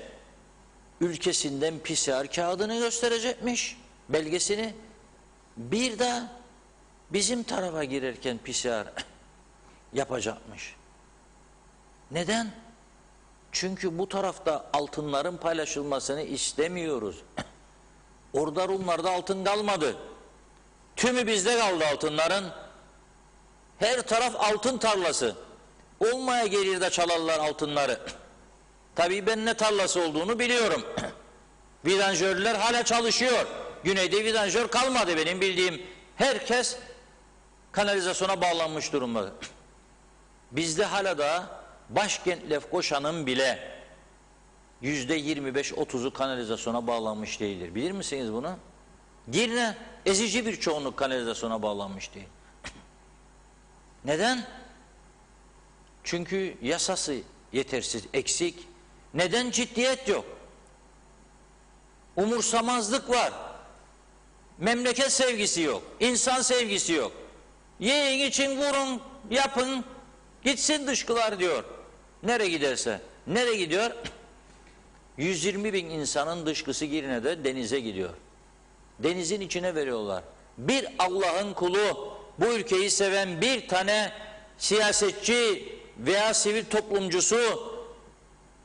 ülkesinden PCR kağıdını gösterecekmiş, belgesini, bir de bizim tarafa girerken PCR yapacakmış. Neden? Çünkü bu tarafta altınların paylaşılmasını istemiyoruz. Orada Rumlarda altın kalmadı. Tümü bizde kaldı altınların. Her taraf altın tarlası. Olmaya gelir de çalarlar altınları. Tabii ben ne tarlası olduğunu biliyorum. Vidanjörler hala çalışıyor. Güneyde vidanjör kalmadı benim bildiğim Herkes kanalizasyona bağlanmış durumda. Bizde hala da başkent Lefkoşa'nın bile %25-30'u kanalizasyona bağlanmış değildir. Bilir misiniz bunu? Girne ezici bir çoğunluk kanalizasyona bağlanmış değil. Neden? Çünkü yasası yetersiz, eksik. Neden? Ciddiyet yok. Umursamazlık var. Memleket sevgisi yok. İnsan sevgisi yok. Yiyin için vurun, yapın, gitsin dışkılar diyor. Nereye giderse. Nereye gidiyor? 120 bin insanın dışkısı Girne'de denize gidiyor. Denizin içine veriyorlar. Bir Allah'ın kulu, bu ülkeyi seven bir tane siyasetçi veya sivil toplumcusu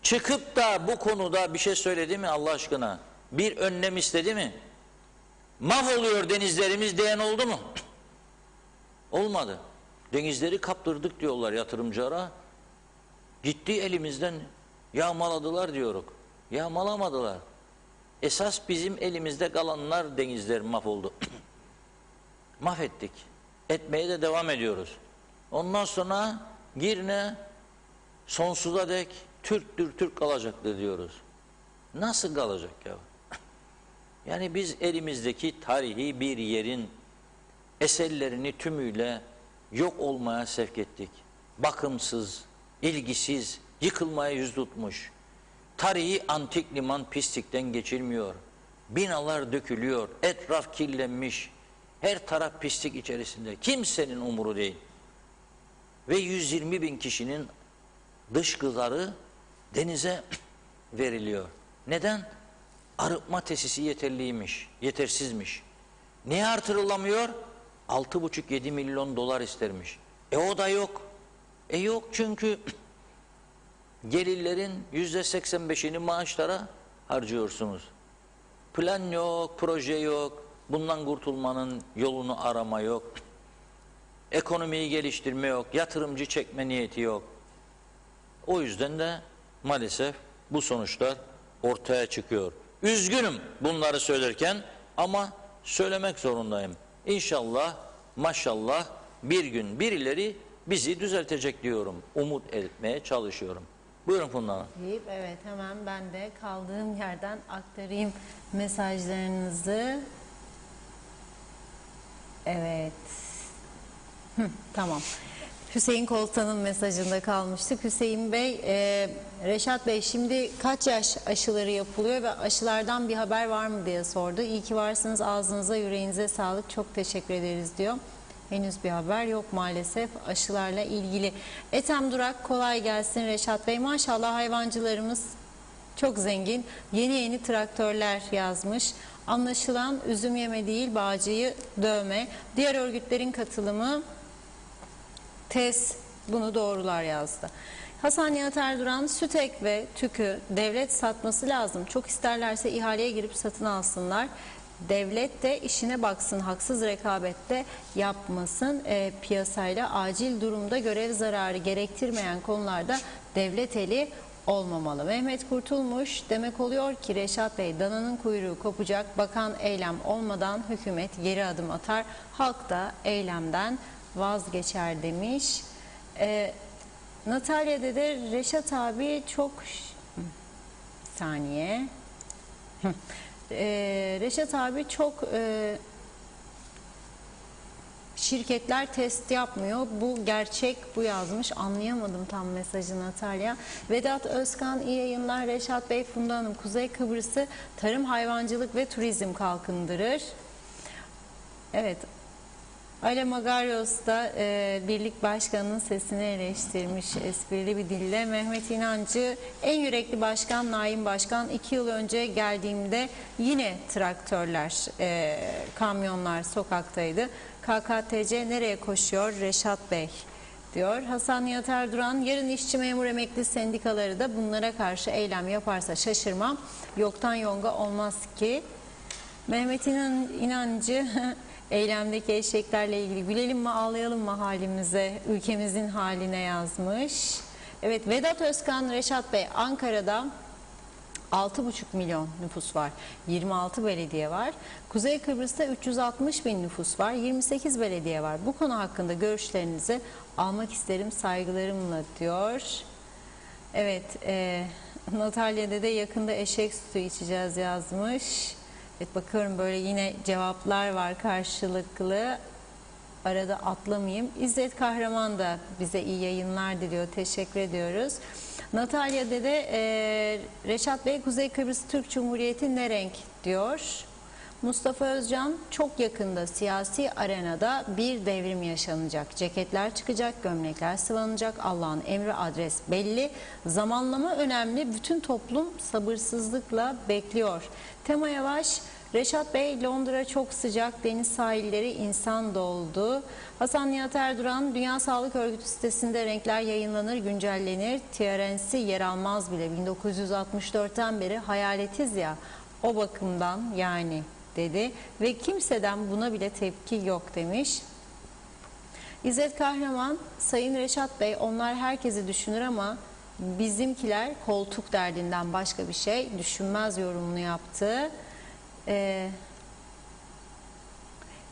çıkıp da bu konuda bir şey söyledi mi Allah aşkına? Bir önlem istedi mi? Mahvoluyor denizlerimiz diyen oldu mu? Olmadı. Denizleri kaptırdık diyorlar yatırımcılara. Gitti elimizden yağmaladılar diyoruz. Yağmalamadılar. Esas bizim elimizde kalanlar denizler mahvoldu. Mahvettik. Etmeye de devam ediyoruz. Ondan sonra Girne sonsuza dek Türktür, Türk kalacaktır diyoruz. Nasıl kalacak ya? Yani biz elimizdeki tarihi bir yerin eserlerini tümüyle yok olmaya sevk ettik. Bakımsız, ilgisiz, yıkılmaya yüz tutmuş. Tarihi antik liman pislikten geçilmiyor. Binalar dökülüyor, etraf kirlenmiş. Her taraf pislik içerisinde. Kimsenin umuru değil. Ve 120 bin kişinin dışkıları denize veriliyor. Neden? Arıtma tesisi yeterliymiş, yetersizmiş. Niye artırılamıyor? 6,5-7 milyon dolar istermiş. O da yok. Yok çünkü gelirlerin %85'ini maaşlara harcıyorsunuz. Plan yok, proje yok, bundan kurtulmanın yolunu arama yok. Ekonomiyi geliştirme yok, yatırımcı çekme niyeti yok. O yüzden de maalesef bu sonuçlar ortaya çıkıyor. Üzgünüm bunları söylerken ama söylemek zorundayım. İnşallah, maşallah bir gün birileri bizi düzeltecek diyorum. Umut etmeye çalışıyorum. Buyurun Funda Hanım. Evet, hemen ben de kaldığım yerden aktarayım mesajlarınızı. Evet. Tamam. Hüseyin Koltan'ın mesajında kalmıştık. Hüseyin Bey, Reşat Bey şimdi kaç yaş aşıları yapılıyor ve aşılardan bir haber var mı diye sordu. İyi ki varsınız, ağzınıza yüreğinize sağlık, çok teşekkür ederiz diyor. Henüz bir haber yok maalesef aşılarla ilgili. Ethem Durak, kolay gelsin Reşat Bey. Maşallah hayvancılarımız çok zengin. Yeni yeni traktörler yazmış. Anlaşılan üzüm yeme değil, bağcıyı dövme. Diğer örgütlerin katılımı tez bunu doğrular yazdı. Hasan Nihat Erduran, SÜTEK ve TÜK'ü devlet satması lazım. Çok isterlerse ihaleye girip satın alsınlar. Devlet de işine baksın, haksız rekabette yapmasın. Piyasayla acil durumda görev zararı gerektirmeyen konularda devlet eli olmamalı. Mehmet Kurtulmuş, demek oluyor ki Reşat Bey dananın kuyruğu kopacak. Bakan eylem olmadan hükümet geri adım atar. Halk da eylemden vazgeçer demiş. Natalya'da de Reşat abi çok saniye. Reşat abi çok şirketler test yapmıyor. Bu gerçek, bu yazmış. Anlayamadım tam mesajı Natalya. Vedat Özkan, iyi yayınlar. Reşat Bey, Funda Hanım, Kuzey Kıbrıs'ı tarım, hayvancılık ve turizm kalkındırır. Evet. Ale Magarios da Birlik Başkanı'nın sesini eleştirmiş esprili bir dille. Mehmet İnancı, en yürekli başkan Naim Başkan. 2 yıl önce geldiğimde yine traktörler, kamyonlar sokaktaydı. KKTC nereye koşuyor Reşat Bey diyor. Hasan Nihat Erduran, yarın işçi memur emekli sendikaları da bunlara karşı eylem yaparsa şaşırmam. Yoktan yonga olmaz ki. Mehmet İnancı eylemdeki eşeklerle ilgili gülelim mi ağlayalım mı halimize, ülkemizin haline yazmış. Evet, Vedat Özkan, Reşat Bey, Ankara'da 6,5 milyon nüfus var. 26 belediye var. Kuzey Kıbrıs'ta 360 bin nüfus var. 28 belediye var. Bu konu hakkında görüşlerinizi almak isterim saygılarımla diyor. Evet, Natalya'da da yakında eşek sütü içeceğiz yazmış. Evet, bakıyorum böyle yine cevaplar var karşılıklı. Arada atlamayayım. İzzet Kahraman da bize iyi yayınlar diliyor. Teşekkür ediyoruz. Natalya Dede, Reşat Bey, Kuzey Kıbrıs Türk Cumhuriyeti ne renk diyor. Mustafa Özcan, çok yakında siyasi arenada bir devrim yaşanacak. Ceketler çıkacak, gömlekler sıvanacak. Allah'ın emri, adres belli. Zamanlama önemli. Bütün toplum sabırsızlıkla bekliyor. Tema Yavaş, Reşat Bey, Londra çok sıcak, deniz sahilleri insan doldu. Hasan Nihat Erduran, Dünya Sağlık Örgütü sitesinde renkler yayınlanır, güncellenir. TRNC yer almaz bile. 1964'ten beri hayaletiz ya, o bakımdan yani dedi. Ve kimseden buna bile tepki yok demiş. İzzet Kahraman, Sayın Reşat Bey, onlar herkesi düşünür ama bizimkiler koltuk derdinden başka bir şey düşünmez yorumunu yaptı.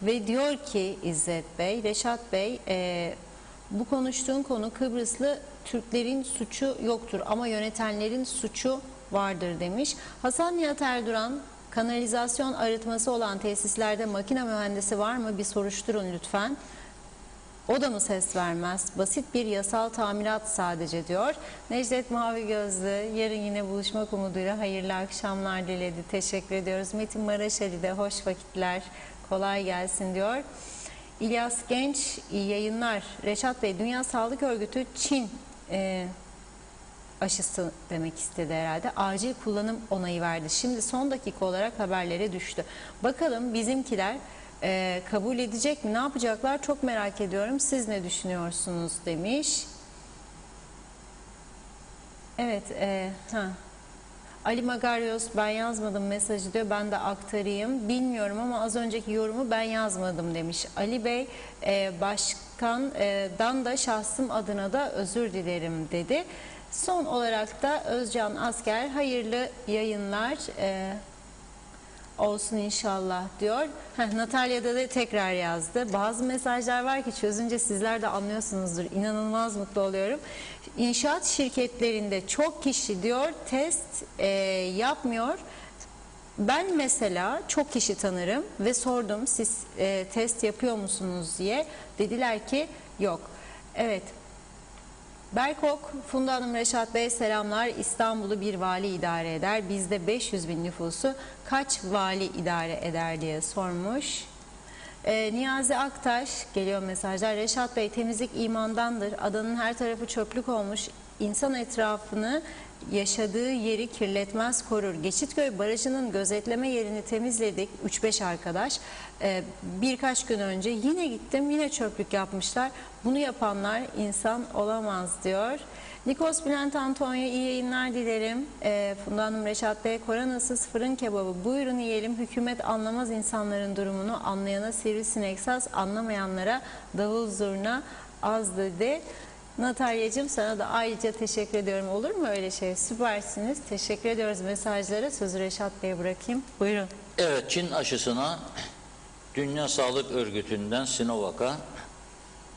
Ve diyor ki İzzet Bey, Reşat Bey, bu konuştuğun konu Kıbrıslı Türklerin suçu yoktur ama yönetenlerin suçu vardır demiş. Hasan Nihat Erduran, kanalizasyon arıtması olan tesislerde makine mühendisi var mı? Bir soruşturun lütfen. O da mı ses vermez? Basit bir yasal tamirat sadece diyor. Necdet Mavi Gözlü, yarın yine buluşmak umuduyla hayırlı akşamlar diledi. Teşekkür ediyoruz. Metin Maraşeli de hoş vakitler, kolay gelsin diyor. İlyas Genç, iyi yayınlar. Reşat Bey, Dünya Sağlık Örgütü Çin aşısı demek istedi herhalde. Acil kullanım onayı verdi. Şimdi son dakika olarak haberlere düştü. Bakalım bizimkiler kabul edecek mi? Ne yapacaklar? Çok merak ediyorum. Siz ne düşünüyorsunuz demiş. Evet. Ali Magarios, ben yazmadım mesajı diyor. Ben de aktarayım. Bilmiyorum ama az önceki yorumu ben yazmadım demiş. Ali Bey, başkandan da şahsım adına da özür dilerim dedi. Son olarak da Özcan Asker, hayırlı yayınlar olsun inşallah diyor. Natalya'da da tekrar yazdı. Bazı mesajlar var ki çözünce sizler de anlıyorsunuzdur. İnanılmaz mutlu oluyorum. İnşaat şirketlerinde çok kişi diyor test yapmıyor. Ben mesela çok kişi tanırım ve sordum siz test yapıyor musunuz diye. Dediler ki yok. Evet. Berkok, Funda Hanım, Reşat Bey selamlar. İstanbul'u bir vali idare eder. Bizde 500 bin nüfusu kaç vali idare eder diye sormuş. Niyazi Aktaş, geliyor mesajlar. Reşat Bey, temizlik imandandır. Adanın her tarafı çöplük olmuş. İnsan etrafını, yaşadığı yeri kirletmez, korur. Geçitköy Barajı'nın gözetleme yerini temizledik 3-5 arkadaş. Birkaç gün önce yine gittim, yine çöplük yapmışlar. Bunu yapanlar insan olamaz diyor. Nikos Bülent Antonio, iyi yayınlar dilerim. Funda Hanım, Reşat Bey, koronasız fırın kebabı buyurun yiyelim. Hükümet anlamaz insanların durumunu, anlayana sivrisinek saz, anlamayanlara davul zurna az dedi. Natalya'cığım, sana da ayrıca teşekkür ediyorum. Olur mu öyle şey? Süpersiniz. Teşekkür ediyoruz mesajlara. Sözü Reşat Bey'e bırakayım. Buyurun. Evet, Çin aşısına Dünya Sağlık Örgütü'nden Sinovac'a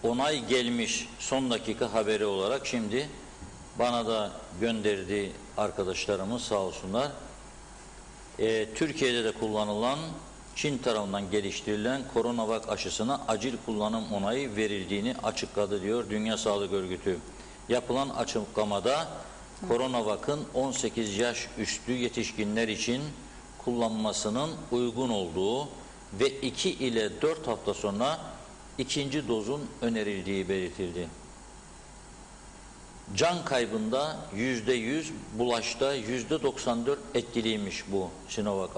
onay gelmiş, son dakika haberi olarak şimdi bana da gönderdiği arkadaşlarımız sağ olsunlar. Türkiye'de de kullanılan, Çin tarafından geliştirilen Coronavac aşısına acil kullanım onayı verildiğini açıkladı diyor Dünya Sağlık Örgütü. Yapılan açıklamada Coronavac'ın 18 yaş üstü yetişkinler için kullanmasının uygun olduğu ve 2 ile 4 hafta sonra ikinci dozun önerildiği belirtildi. Can kaybında %100, bulaşta %94 etkiliymiş bu Sinovac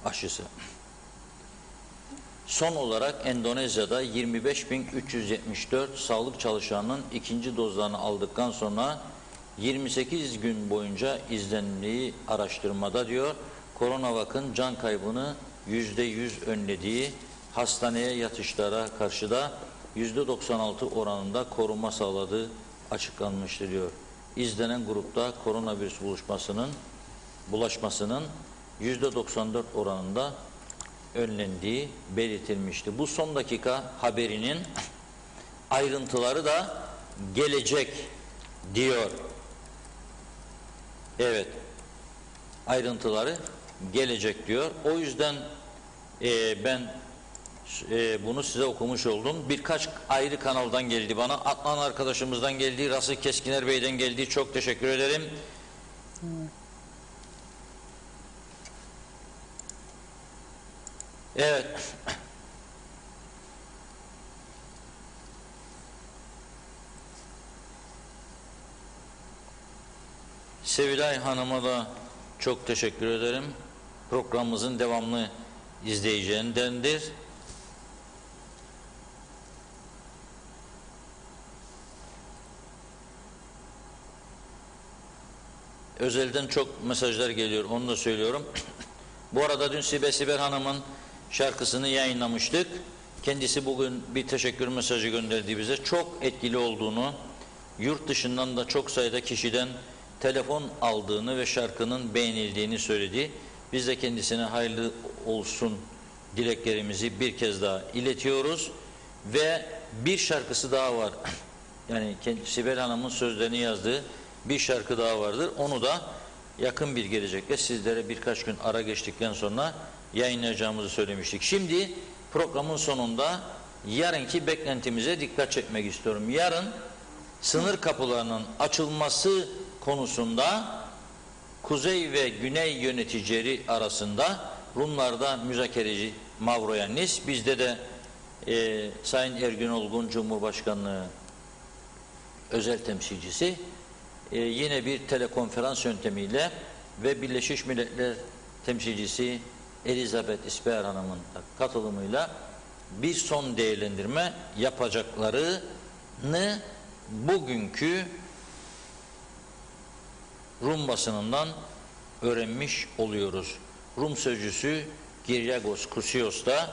aşısı. Son olarak Endonezya'da 25.374 sağlık çalışanının ikinci dozlarını aldıktan sonra 28 gün boyunca izlendiği araştırmada diyor, Coronavac'ın can kaybını %100 önlediği, hastaneye yatışlara karşı da %96 oranında koruma sağladığı açıklanmıştır diyor. İzlenen grupta koronavirüs buluşmasının bulaşmasının %94 oranında önlendiği belirtilmişti. Bu son dakika haberinin ayrıntıları da gelecek diyor. Evet, ayrıntıları gelecek diyor. O yüzden ben bunu size okumuş oldum. Birkaç ayrı kanaldan geldi bana. Adnan arkadaşımızdan geldi, Rasıl Keskiner Bey'den geldi. Çok teşekkür ederim. Evet. Sevilay Hanım'a da çok teşekkür ederim. Programımızın devamlı izleyeceğindendir. Özelden çok mesajlar geliyor, onu da söylüyorum. Bu arada dün Sibel Hanım'ın şarkısını yayınlamıştık. Kendisi bugün bir teşekkür mesajı gönderdi bize. Çok etkili olduğunu, yurt dışından da çok sayıda kişiden telefon aldığını ve şarkının beğenildiğini söyledi. Biz de kendisine hayırlı olsun dileklerimizi bir kez daha iletiyoruz. Ve bir şarkısı daha var. Yani Sibel Hanım'ın sözlerini yazdığı bir şarkı daha vardır. Onu da yakın bir gelecekte sizlere birkaç gün ara geçtikten sonra yayınlayacağımızı söylemiştik. Şimdi programın sonunda yarınki beklentimize dikkat çekmek istiyorum. Yarın sınır kapılarının açılması konusunda Kuzey ve Güney yöneticileri arasında Rumlarda müzakereci Mavroyannis, bizde de Sayın Ergün Olgun Cumhurbaşkanlığı özel temsilcisi yine bir telekonferans yöntemiyle ve Birleşmiş Milletler temsilcisi Elizabeth İsper Hanım'ın katılımıyla bir son değerlendirme yapacaklarını bugünkü Rum basınından öğrenmiş oluyoruz. Rum sözcüsü Kyriakos Kousios da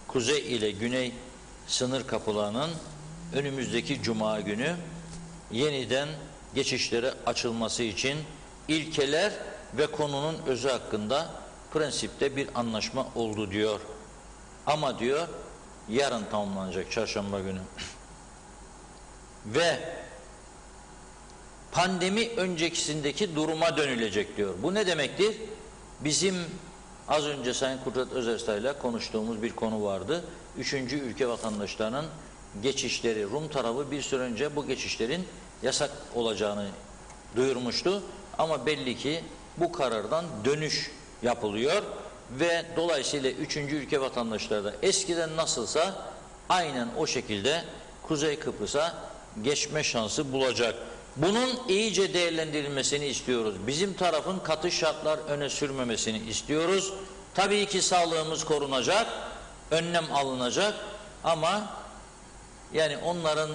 Kuzey ile Güney sınır kapılarının önümüzdeki Cuma günü yeniden geçişlere açılması için ilkeler ve konunun özü hakkında prensipte bir anlaşma oldu diyor. Ama diyor yarın tamamlanacak, çarşamba günü. Ve pandemi öncekisindeki duruma dönülecek diyor. Bu ne demektir? Bizim az önce Sayın Kudret Özersay'la konuştuğumuz bir konu vardı. Üçüncü ülke vatandaşlarının geçişleri, Rum tarafı bir süre önce bu geçişlerin yasak olacağını duyurmuştu. Ama belli ki bu karardan dönüş yapılıyor ve dolayısıyla üçüncü ülke vatandaşları da eskiden nasılsa aynen o şekilde Kuzey Kıbrıs'a geçme şansı bulacak. Bunun iyice değerlendirilmesini istiyoruz. Bizim tarafın katı şartlar öne sürmemesini istiyoruz. Tabii ki sağlığımız korunacak, önlem alınacak ama yani onların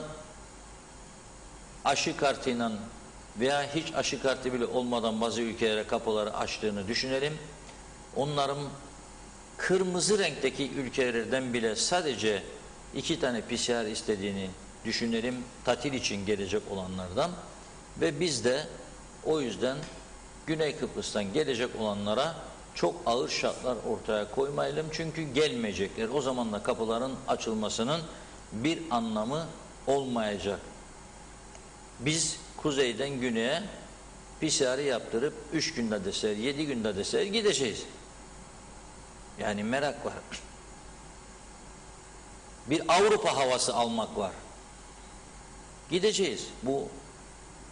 aşı kartıyla veya hiç aşı kartı bile olmadan bazı ülkelere kapıları açtığını düşünelim. Onların kırmızı renkteki ülkelerden bile sadece 2 tane PCR istediğini düşünelim, tatil için gelecek olanlardan ve biz de o yüzden Güney Kıbrıs'tan gelecek olanlara çok ağır şartlar ortaya koymayalım çünkü gelmeyecekler. O zaman da kapıların açılmasının bir anlamı olmayacak. Biz kuzeyden güneye PCR'ı yaptırıp 3 günde deser, 7 günde deser gideceğiz. Yani merak var. Bir Avrupa havası almak var. Gideceğiz. Bu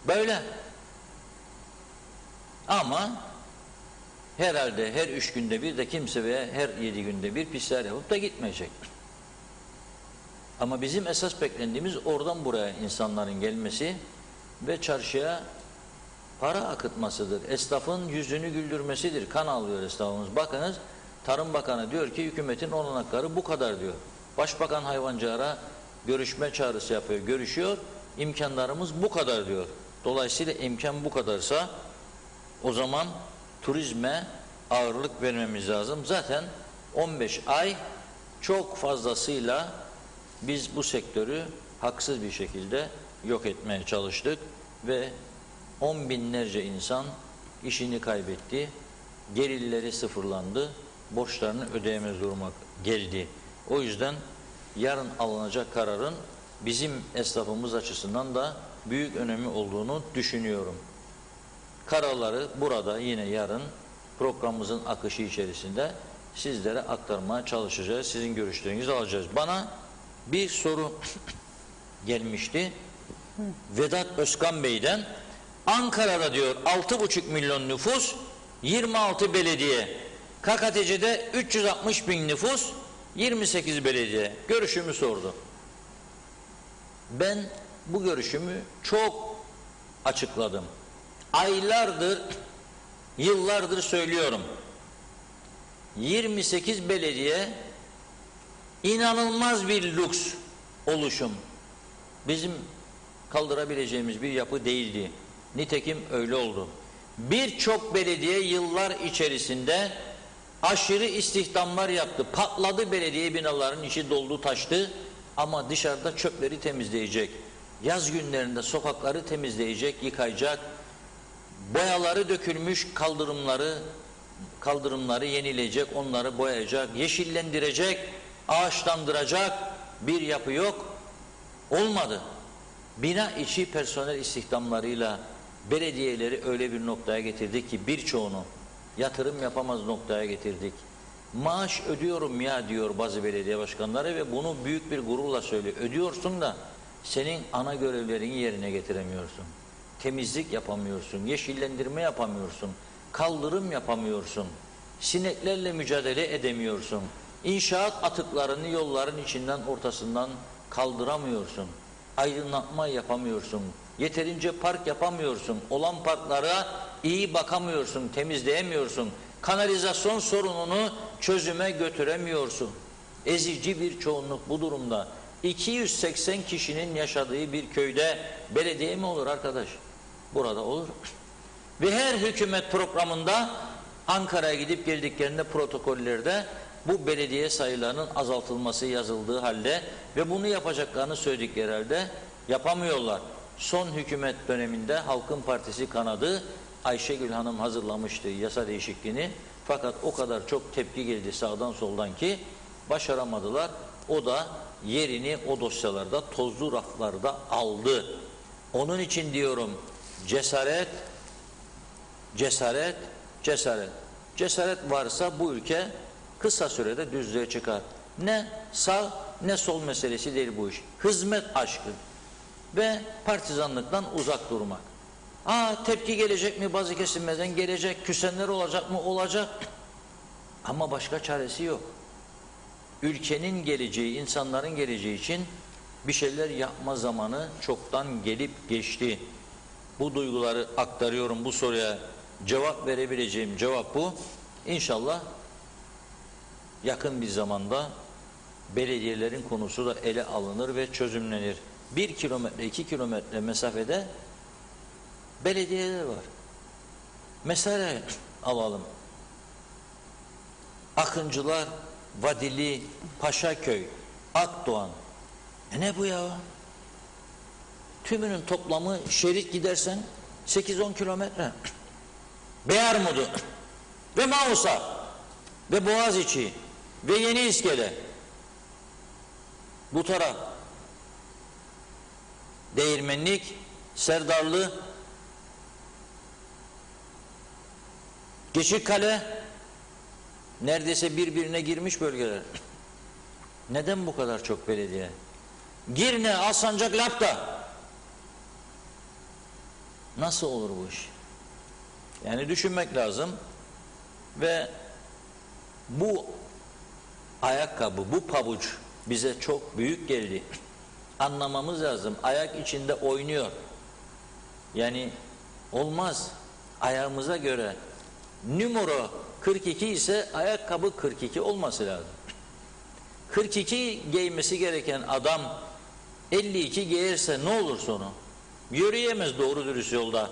böyle. Ama herhalde her 3 günde bir de kimse veya her 7 günde bir PCR yapıp da gitmeyecek. Ama bizim esas beklediğimiz oradan buraya insanların gelmesi ve çarşıya para akıtmasıdır. Esnafın yüzünü güldürmesidir. Kan alıyor esnafımız. Bakınız Tarım Bakanı diyor ki hükümetin olanakları bu kadar diyor. Başbakan hayvancılara görüşme çağrısı yapıyor. Görüşüyor. İmkanlarımız bu kadar diyor. Dolayısıyla imkan bu kadarsa o zaman turizme ağırlık vermemiz lazım. Zaten 15 ay çok fazlasıyla biz bu sektörü haksız bir şekilde yok etmeye çalıştık ve 10 binlerce insan işini kaybetti, gelirleri sıfırlandı, borçlarını ödeyemez duruma geldi. O yüzden yarın alınacak kararın bizim esnafımız açısından da büyük önemi olduğunu düşünüyorum. Kararları burada yine yarın programımızın akışı içerisinde sizlere aktarmaya çalışacağız. Sizin görüşlerinizi alacağız. Bana bir soru gelmişti. Vedat Özkan Bey'den. Ankara'da diyor 6,5 milyon nüfus, 26 belediye. KKTC'de 360 bin nüfus, 28 belediye. Görüşümü sordu. Ben bu görüşümü çok açıkladım. Aylardır, yıllardır söylüyorum. 28 belediye inanılmaz bir lüks oluşum. Bizim kaldırabileceğimiz bir yapı değildi. Nitekim öyle oldu. Birçok belediye yıllar içerisinde aşırı istihdamlar yaptı. Patladı belediye binalarının içi doldu taştı ama dışarıda çöpleri temizleyecek. Yaz günlerinde sokakları temizleyecek, yıkayacak. Boyaları dökülmüş kaldırımları yenileyecek, onları boyayacak, yeşillendirecek, ağaçlandıracak bir yapı yok. Olmadı. Bina içi personel istihdamlarıyla belediyeleri öyle bir noktaya getirdik ki birçoğunu yatırım yapamaz noktaya getirdik. Maaş ödüyorum ya diyor bazı belediye başkanları ve bunu büyük bir gururla söylüyor. Ödüyorsun da senin ana görevlerini yerine getiremiyorsun. Temizlik yapamıyorsun, yeşillendirme yapamıyorsun, kaldırım yapamıyorsun, sineklerle mücadele edemiyorsun, inşaat atıklarını yolların içinden ortasından kaldıramıyorsun, aydınlatma yapamıyorsun, yeterince park yapamıyorsun, olan parklara iyi bakamıyorsun, temizleyemiyorsun, kanalizasyon sorununu çözüme götüremiyorsun. Ezici bir çoğunluk bu durumda. 280 kişinin yaşadığı bir köyde belediye mi olur arkadaş? Burada olur. Ve her hükümet programında Ankara'ya gidip geldiklerinde protokollerde bu belediye sayılarının azaltılması yazıldığı halde ve bunu yapacaklarını söyledikleri halde yapamıyorlar. Son hükümet döneminde Halkın Partisi kanadı Ayşegül Hanım hazırlamıştı yasa değişikliğini. Fakat o kadar çok tepki geldi sağdan soldan ki başaramadılar. O da yerini o dosyalarda, tozlu raflarda aldı. Onun için diyorum cesaret, cesaret, cesaret. Cesaret varsa bu ülke kısa sürede düzlüğe çıkar. Ne sağ ne sol meselesi değil bu iş. Hizmet aşkı ve partizanlıktan uzak durmak. Tepki gelecek mi bazı kesimlerden? Gelecek. Küsenler olacak mı? Olacak. Ama başka çaresi yok. Ülkenin geleceği, insanların geleceği için bir şeyler yapma zamanı çoktan gelip geçti. Bu duyguları aktarıyorum. Bu soruya cevap verebileceğim cevap bu. İnşallah yakın bir zamanda belediyelerin konusu da ele alınır ve çözümlenir. 1 kilometre, 2 kilometre mesafede belediyeler var. Mesela alalım. Akıncılar, Vadili, Paşaköy, Akdoğan. Ne bu ya? Tümünün toplamı şerit gidersen 8-10 kilometre. Beyarmudu ve Mausa ve Boğaziçi ve Yeni İskele. Bu taraf Değirmenlik, Serdarlı, Geçikkale, neredeyse birbirine girmiş bölgeler. Neden bu kadar çok belediye? Girne, Alsancak, Lapta. Nasıl olur bu iş? Yani düşünmek lazım ve bu ayakkabı, bu pabuç bize çok büyük geldi. Anlamamız lazım. Ayak içinde oynuyor. Yani olmaz. Ayağımıza göre numara 42 ise ayakkabı 42 olması lazım. 42 giymesi gereken adam 52 giyerse ne olur sonu? Yürüyemez doğru dürüst yolda.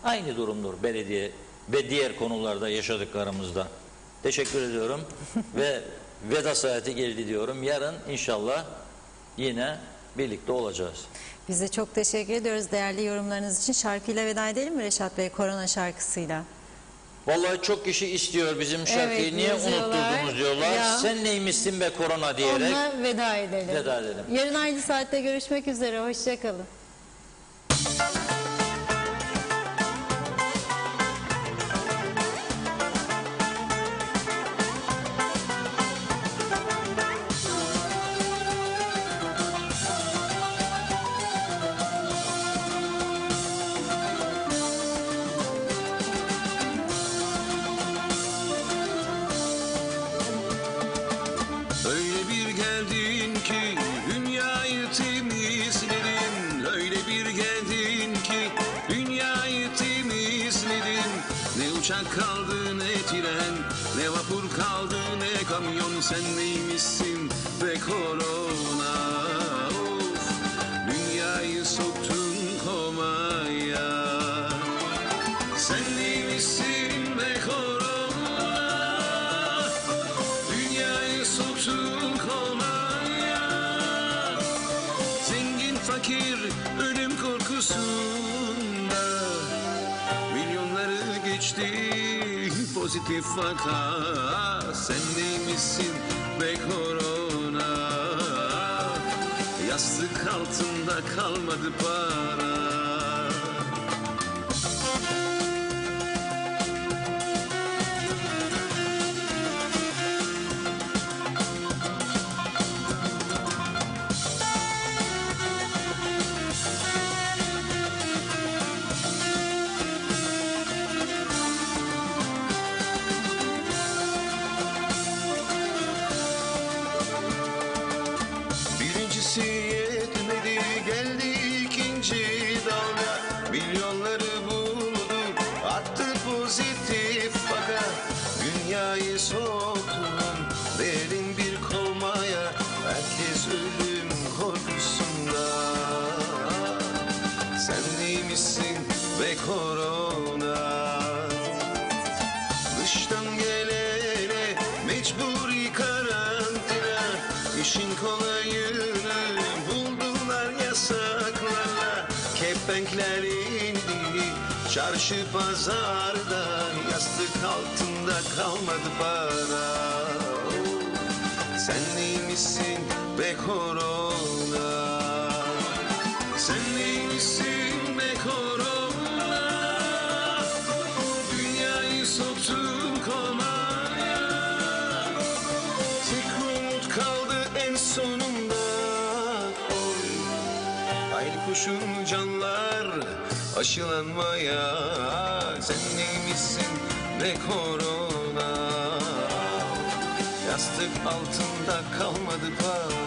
Aynı durumdur belediye ve diğer konularda yaşadıklarımızda. Teşekkür ediyorum ve veda saati geldi diyorum. Yarın inşallah yine birlikte olacağız. Biz de çok teşekkür ediyoruz değerli yorumlarınız için. Şarkıyla veda edelim mi Reşat Bey, korona şarkısıyla? Vallahi çok kişi istiyor bizim şarkıyı. Evet, Niye yazıyorlar. unutturdunuz diyorlar. Ya. Sen neymişsin be korona diyerek. Onunla veda edelim. Veda edelim. Yarın aynı saatte görüşmek üzere. Hoşçakalın. Öyle bir geldin ki dünyayı temizledin. Öyle bir geldin ki dünyayı temizledin. Ne uçak kaldı ne tren, ne vapur kaldı ne kamyon. Sen neymişsin be korona? Of, dünyayı soktun komaya. Sen neymişsin be korona? Dünyayı soktun komaya. Zengin fakir ölüm korkusunda. Milyonları geçti pozitif vaka. Sen neymişsin be korona? Yastık altında kalmadı para. Birincisi yetmedi, geldi ikinci dalga. Milyonları buldu, attı pozitif vaka. Dünyayı soktun derin bir komaya. Herkes ölüm korkusunda. Sen neymişsin be korona? Dıştan gelene mecburi karantina. İşin kolayını buldular yasaklarla. Kepenkler indi çarşı pazardan. Yastık altında kalmadı para. Sen neymişsin be korona? Sen neymişsin be korona? Dünyayı soktun komaya. Tek umut kaldı en sonunda. Oy, hayli koşun canlar aşılanmaya. Sen neymişsin be korona? Yastık altında kalmadı para.